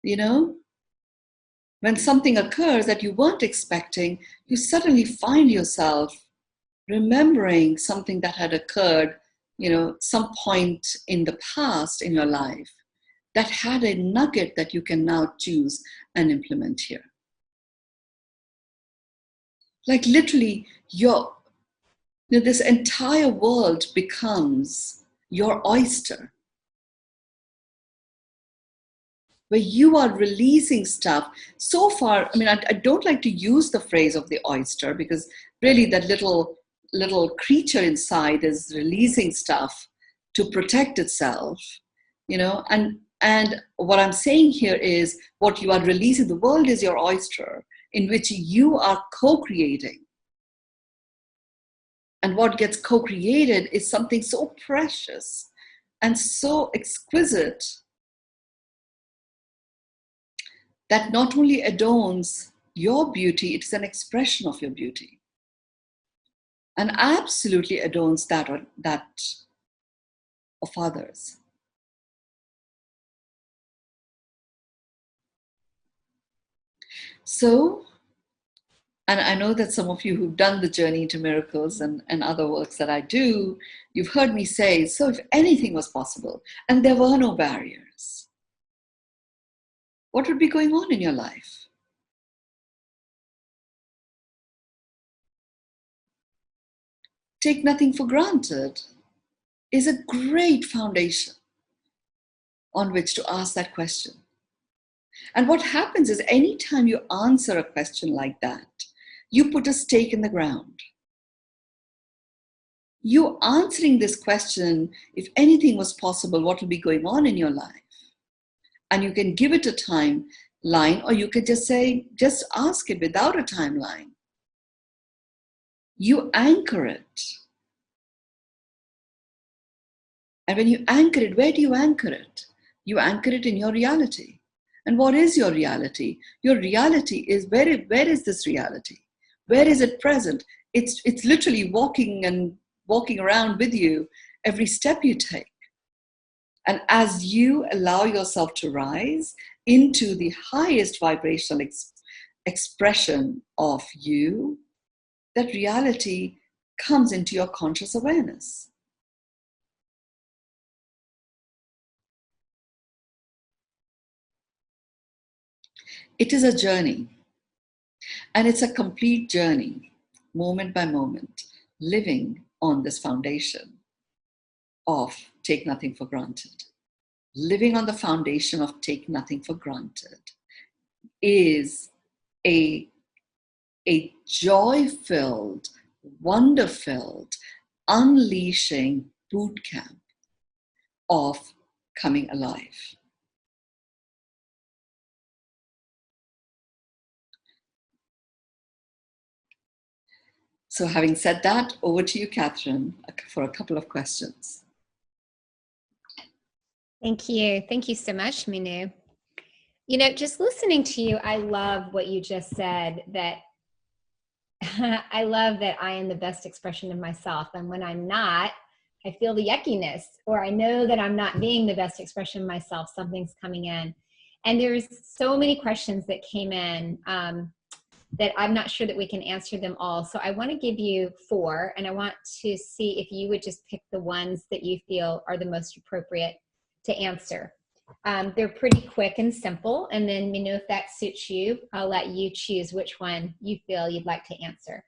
when something occurs that you weren't expecting, you suddenly find yourself remembering something that had occurred, some point in the past in your life that had a nugget that you can now choose and implement here. Like literally, this entire world becomes your oyster, where you are releasing stuff. So far, I don't like to use the phrase of the oyster, because really that little creature inside is releasing stuff to protect itself, and what I'm saying here is what you are releasing, the world is your oyster in which you are co-creating. And what gets co-created is something so precious and so exquisite that not only adorns your beauty, it's an expression of your beauty. And absolutely adorns that of others. So, and I know that some of you who've done the journey to miracles and other works that I do, you've heard me say, so if anything was possible and there were no barriers, what would be going on in your life? Take nothing for granted is a great foundation on which to ask that question. And what happens is anytime you answer a question like that, you put a stake in the ground. you answering this question, if anything was possible, what will be going on in your life? And you can give it a timeline, or you could just say, just ask it without a timeline. You anchor it. And when you anchor it, where do you anchor it? You anchor it in your reality. And what is your reality? Your reality is, where is this reality? Where is it present? It's literally walking around with you every step you take. And as you allow yourself to rise into the highest vibrational expression of you, that reality comes into your conscious awareness. It is a journey, and it's a complete journey, moment by moment, living on this foundation of take nothing for granted. Living on the foundation of take nothing for granted is a joy-filled, wonder-filled, unleashing boot camp of coming alive. So having said that, over to you, Catherine, for a couple of questions. Thank you. Thank you so much, Mynoo. You know, just listening to you, I love what you just said, that I love that I am the best expression of myself. And when I'm not, I feel the yuckiness, or I know that I'm not being the best expression of myself. Something's coming in. And there's so many questions that came in that I'm not sure that we can answer them all. So I want to give you 4, and I want to see if you would just pick the ones that you feel are the most appropriate to answer. They're pretty quick and simple, and then if that suits you, I'll let you choose which one you feel you'd like to answer.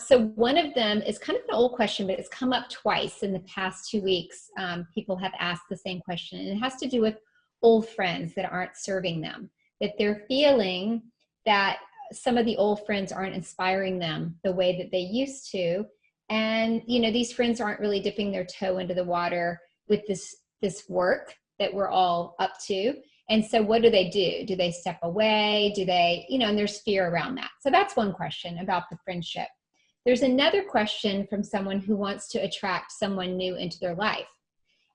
So one of them is kind of an old question, but it's come up twice in the past 2 weeks. People have asked the same question, and it has to do with old friends that aren't serving them, that they're feeling that some of the old friends aren't inspiring them the way that they used to. And, these friends aren't really dipping their toe into the water with this work that we're all up to. And so what do? Do they step away? Do they, and there's fear around that. So that's one question about the friendship. There's another question from someone who wants to attract someone new into their life,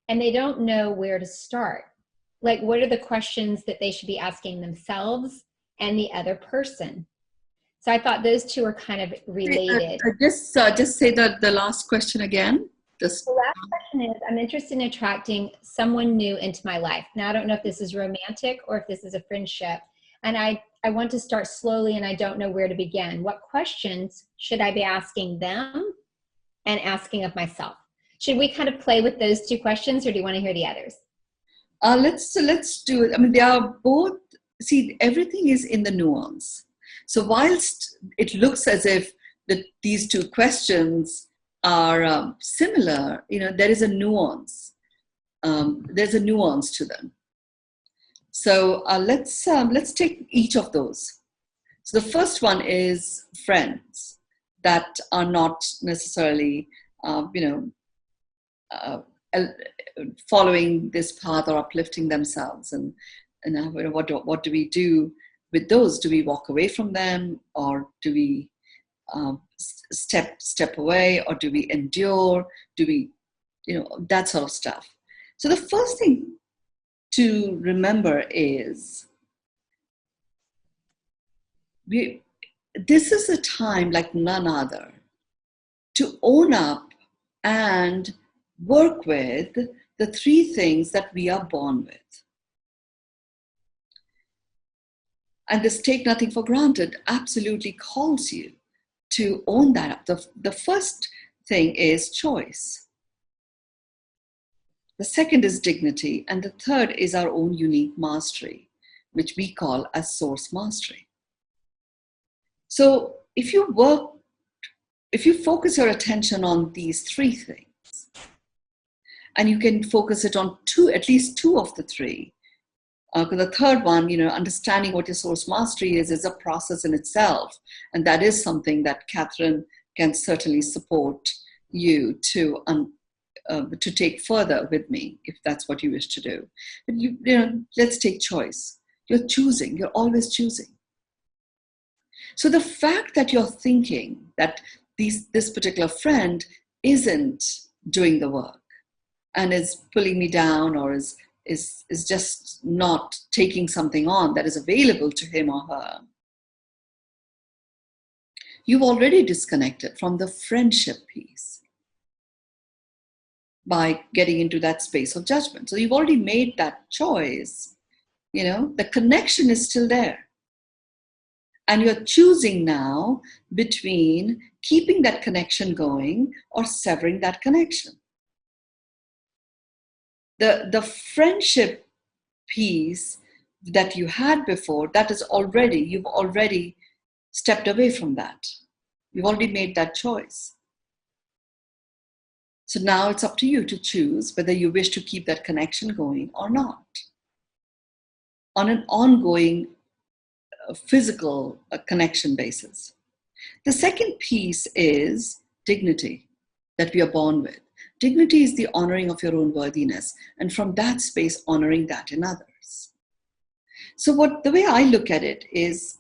and they don't know where to start. Like, what are the questions that they should be asking themselves and the other person? So I thought those two are kind of related. Just say the last question again. The last question is, I'm interested in attracting someone new into my life. Now, I don't know if this is romantic or if this is a friendship. And I want to start slowly, and I don't know where to begin. What questions should I be asking them and asking of myself? Should we kind of play with those 2 questions, or do you want to hear the others? Let's do it. I mean, they are both, see, everything is in the nuance. So whilst it looks as if these 2 questions are similar, there is a nuance. There's a nuance to them. So let's take each of those. So the first one is friends that are not necessarily, following this path or uplifting themselves. And what do we do with those? Do we walk away from them, or do we step away, or do we endure? Do we, that sort of stuff. So the first thing to remember is this is a time like none other to own up and work with the 3 things that we are born with. And this take nothing for granted absolutely calls you to own that up. The first thing is choice. The second is dignity. And the third is our own unique mastery, which we call as source mastery. So if you focus your attention on these 3 things, and you can focus it on at least two of the 3, because the third one, understanding what your source mastery is a process in itself. And that is something that Catherine can certainly support, you to take further with me, if that's what you wish to do. But let's take choice. You're choosing. You're always choosing. So the fact that you're thinking that this particular friend isn't doing the work and is pulling me down, or is just not taking something on that is available to him or her, you've already disconnected from the friendship piece by getting into that space of judgment. So you've already made that choice. The connection is still there. And you're choosing now between keeping that connection going or severing that connection. The friendship piece that you had before, you've already stepped away from that. You've already made that choice. So now it's up to you to choose whether you wish to keep that connection going or not, on an ongoing physical connection basis. The second piece is dignity that we are born with. Dignity is the honoring of your own worthiness, and from that space, honoring that in others. So the way I look at it is,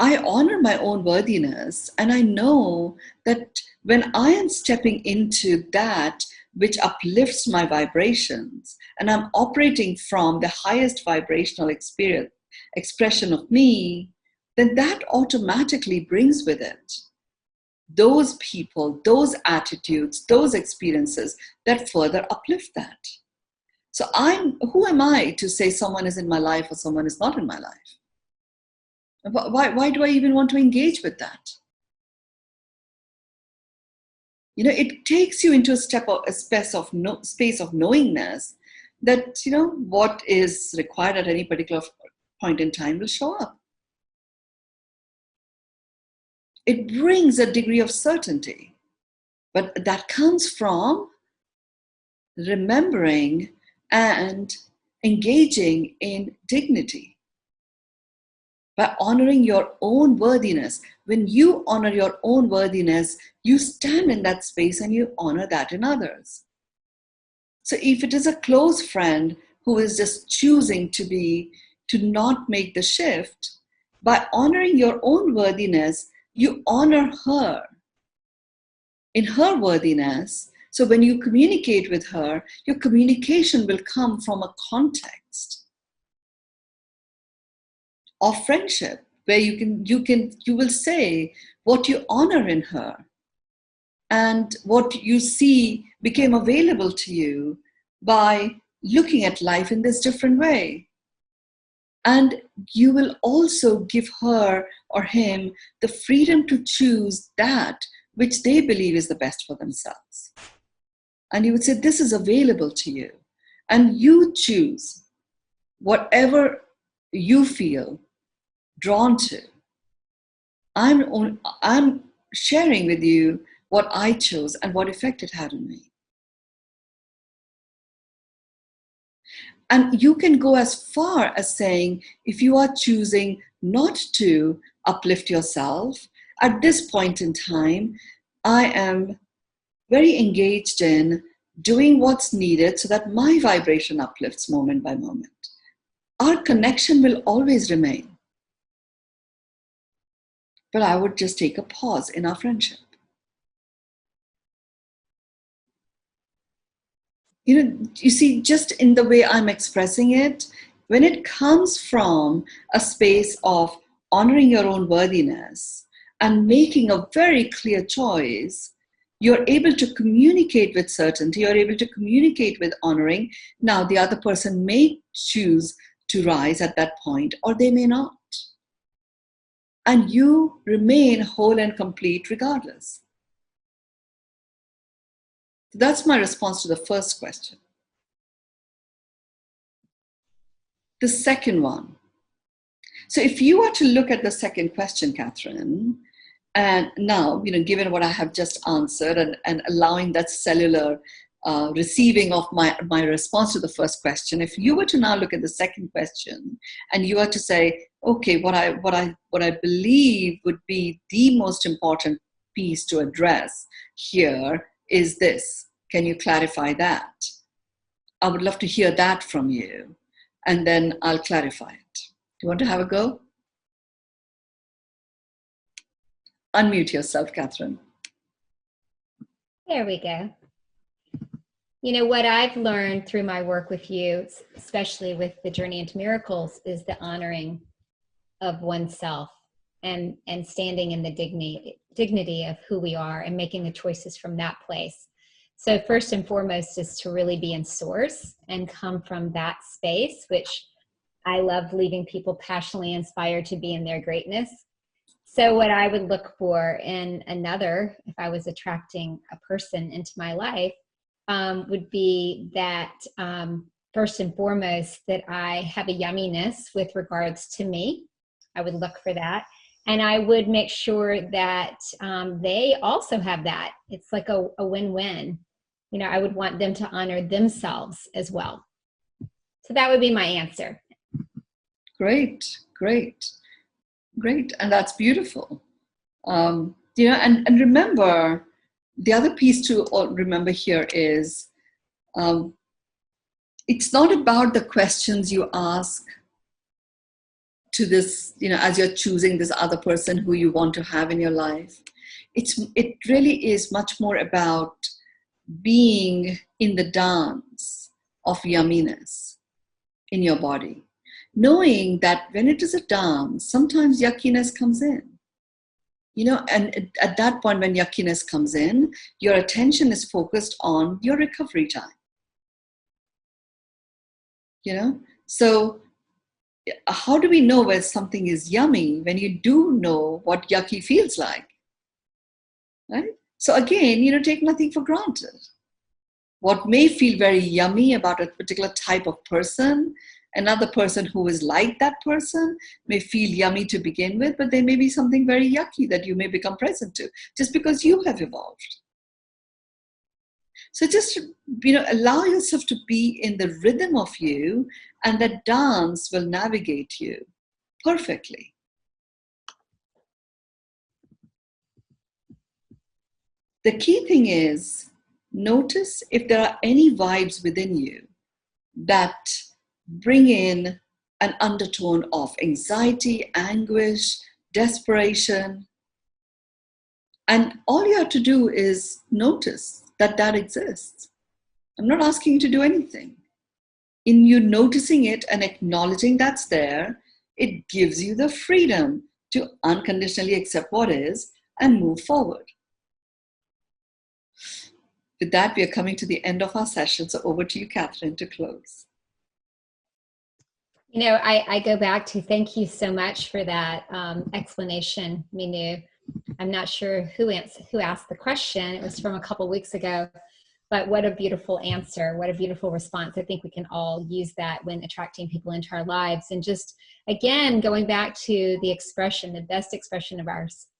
I honor my own worthiness, and I know that when I am stepping into that which uplifts my vibrations, and I'm operating from the highest vibrational expression of me, then that automatically brings with it those people, those attitudes, those experiences that further uplift that. So who am I to say someone is in my life or someone is not in my life? Why do I even want to engage with that? It takes you into a space of knowingness that, what is required at any particular point in time will show up. It brings a degree of certainty, but that comes from remembering and engaging in dignity by honoring your own worthiness. When you honor your own worthiness, you stand in that space and you honor that in others. So if it is a close friend who is just choosing to not make the shift, by honoring your own worthiness, you honor her in her worthiness. So when you communicate with her, your communication will come from a context of friendship, where you will say what you honor in her, and what you see became available to you by looking at life in this different way. And you will also give her or him the freedom to choose that which they believe is the best for themselves. And you would say, this is available to you. And you choose whatever you feel drawn to. I'm sharing with you what I chose and what effect it had on me. And you can go as far as saying, if you are choosing not to uplift yourself, at this point in time, I am very engaged in doing what's needed so that my vibration uplifts moment by moment. Our connection will always remain. But I would just take a pause in our friendship. You see, just in the way I'm expressing it, when it comes from a space of honoring your own worthiness and making a very clear choice, you're able to communicate with certainty, you're able to communicate with honoring. Now, the other person may choose to rise at that point, or they may not. And you remain whole and complete regardless. That's my response to the first question. The second one. So if you were to look at the second question, Catherine, and now, given what I have just answered and allowing that cellular receiving of my response to the first question, if you were to now look at the second question and you were to say, okay, what I believe would be the most important piece to address here is this. Can you clarify that? I would love to hear that from you, and then I'll clarify it. Do you want to have a go? Unmute yourself, Catherine. There we go. You know, what I've learned through my work with you, especially with the Journey into Miracles, is the honoring of oneself and standing in the dignity of who we are and making the choices from that place. So first and foremost is to really be in source and come from that space, which I love leaving people passionately inspired to be in their greatness. So what I would look for in another, if I was attracting a person into my life, would be that first and foremost, that I have a yumminess with regards to me. I would look for that. And I would make sure that they also have that. It's like a win-win. You know, I would want them to honor themselves as well. So that would be my answer. Great, great, great. And that's beautiful. You know, and remember, the other piece to remember here is it's not about the questions you ask to this, you know, as you're choosing this other person who you want to have in your life. It really is much more about being in the dance of yumminess in your body, knowing that when it is a dance, sometimes yuckiness comes in. You know, and at that point when yuckiness comes in, your attention is focused on your recovery time. You know, so how do we know whether something is yummy when you do know what yucky feels like? Right? So again, you know, take nothing for granted. What may feel very yummy about a particular type of person, another person who is like that person may feel yummy to begin with, but there may be something very yucky that you may become present to just because you have evolved. So just, you know, allow yourself to be in the rhythm of you, and that dance will navigate you perfectly. The key thing is, notice if there are any vibes within you that bring in an undertone of anxiety, anguish, desperation. And all you have to do is notice that that exists. I'm not asking you to do anything. In you noticing it and acknowledging that's there, it gives you the freedom to unconditionally accept what is and move forward. With that, we are coming to the end of our session. So over to you, Catherine, to close. You know, I go back to thank you so much for that explanation, Mynoo. I'm not sure who asked the question. It was from a couple weeks ago, but what a beautiful answer. What a beautiful response. I think we can all use that when attracting people into our lives. And just, again, going back to the expression, the best expression of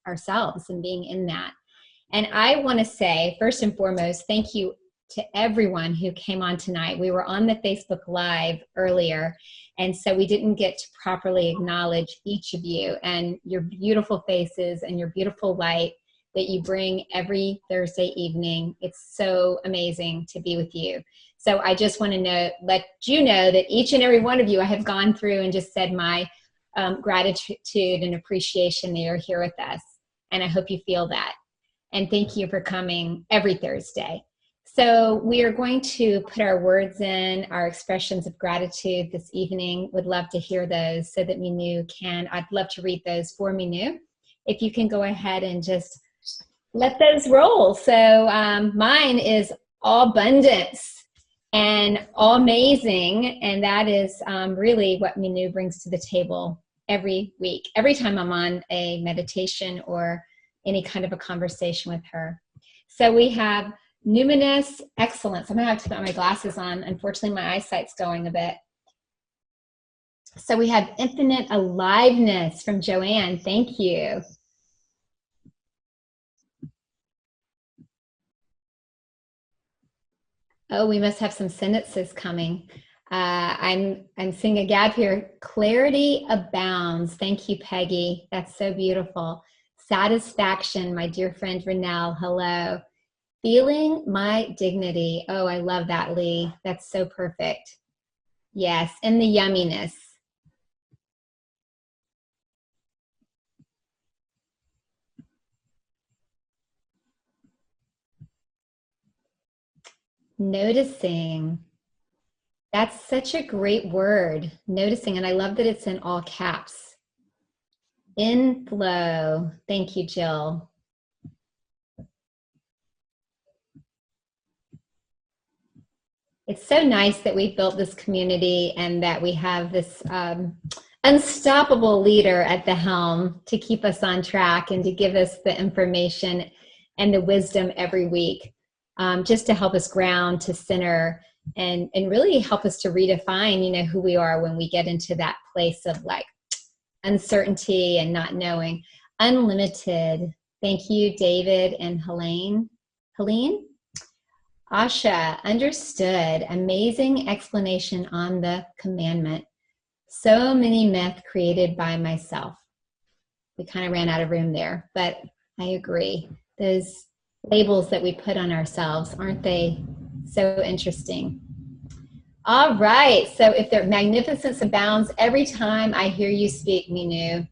ourselves and being in that. And I want to say, first and foremost, thank you to everyone who came on tonight. We were on the Facebook Live earlier, and so we didn't get to properly acknowledge each of you and your beautiful faces and your beautiful light that you bring every Thursday evening. It's so amazing to be with you. So I just want to let you know that each and every one of you, I have gone through and just said my gratitude and appreciation that you're here with us. And I hope you feel that. And thank you for coming every Thursday. So we are going to put our words in, our expressions of gratitude this evening. Would love to hear those so that Mynoo can, I'd love to read those for Mynoo. If you can go ahead and just let those roll. So mine is all abundance and all amazing. And that is really what Mynoo brings to the table every week, every time I'm on a meditation or any kind of a conversation with her. So we have numinous excellence. I'm gonna have to put my glasses on. Unfortunately, my eyesight's going a bit. So we have infinite aliveness from Joanne. Thank you. Oh, we must have some sentences coming. I'm seeing a gap here. Clarity abounds. Thank you, Peggy. That's so beautiful. Satisfaction, my dear friend Renelle, hello. Feeling my dignity. Oh, I love that, Lee. That's so perfect. Yes, and the yumminess. Noticing. That's such a great word, noticing, and I love that it's in all caps. Inflow. Thank you, Jill. It's so nice that we've built this community and that we have this unstoppable leader at the helm to keep us on track and to give us the information and the wisdom every week, just to help us ground, to center, and really help us to redefine, who we are when we get into that place of like uncertainty and not knowing. Unlimited. Thank you, David and Helene. Helene? Asha, understood. Amazing explanation on the commandment. So many myths created by myself. We kind of ran out of room there, but I agree. Those labels that we put on ourselves, aren't they so interesting? All right, so if their magnificence abounds every time I hear you speak, Mynoo.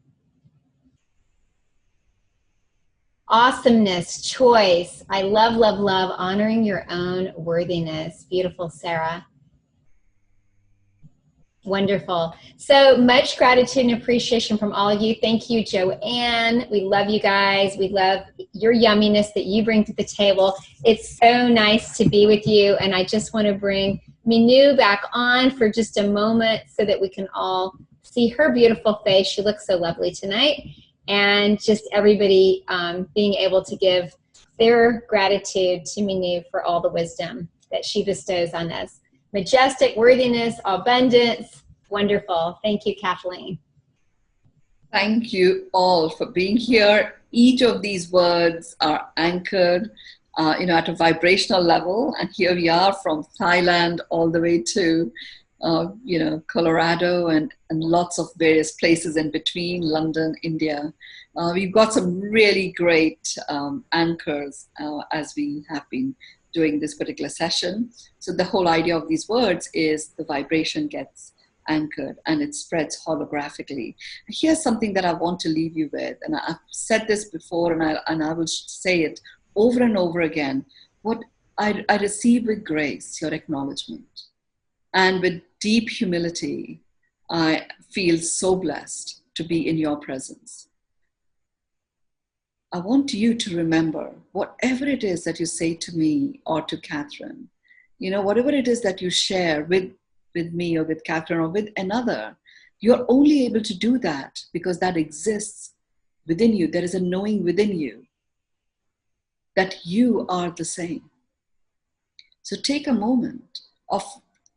Awesomeness, choice. I love, love, love honoring your own worthiness. Beautiful, Sarah. Wonderful. So much gratitude and appreciation from all of you. Thank you, Joanne. We love you guys. We love your yumminess that you bring to the table. It's so nice to be with you. And I just want to bring Mynoo back on for just a moment so that we can all see her beautiful face. She looks so lovely tonight. And just everybody being able to give their gratitude to Mynoo for all the wisdom that she bestows on us. Majestic, worthiness, abundance. Wonderful. Thank you, Kathleen. Thank you all for being here. Each of these words are anchored, at a vibrational level. And here we are from Thailand all the way to, Colorado and lots of various places in between, London, India. We've got some really great anchors as we have been doing this particular session. So the whole idea of these words is the vibration gets anchored and it spreads holographically. Here's something that I want to leave you with, and I've said this before and I will say it over and over again. What I receive with grace, your acknowledgement. And with deep humility, I feel so blessed to be in your presence. I want you to remember whatever it is that you say to me or to Catherine, whatever it is that you share with me or with Catherine or with another, you're only able to do that because that exists within you. There is a knowing within you that you are the same. So take a moment of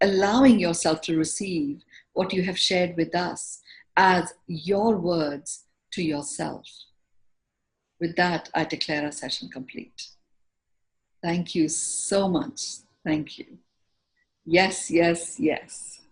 allowing yourself to receive what you have shared with us as your words to yourself. With that, I declare our session complete. Thank you so much. Thank you. Yes, yes, yes.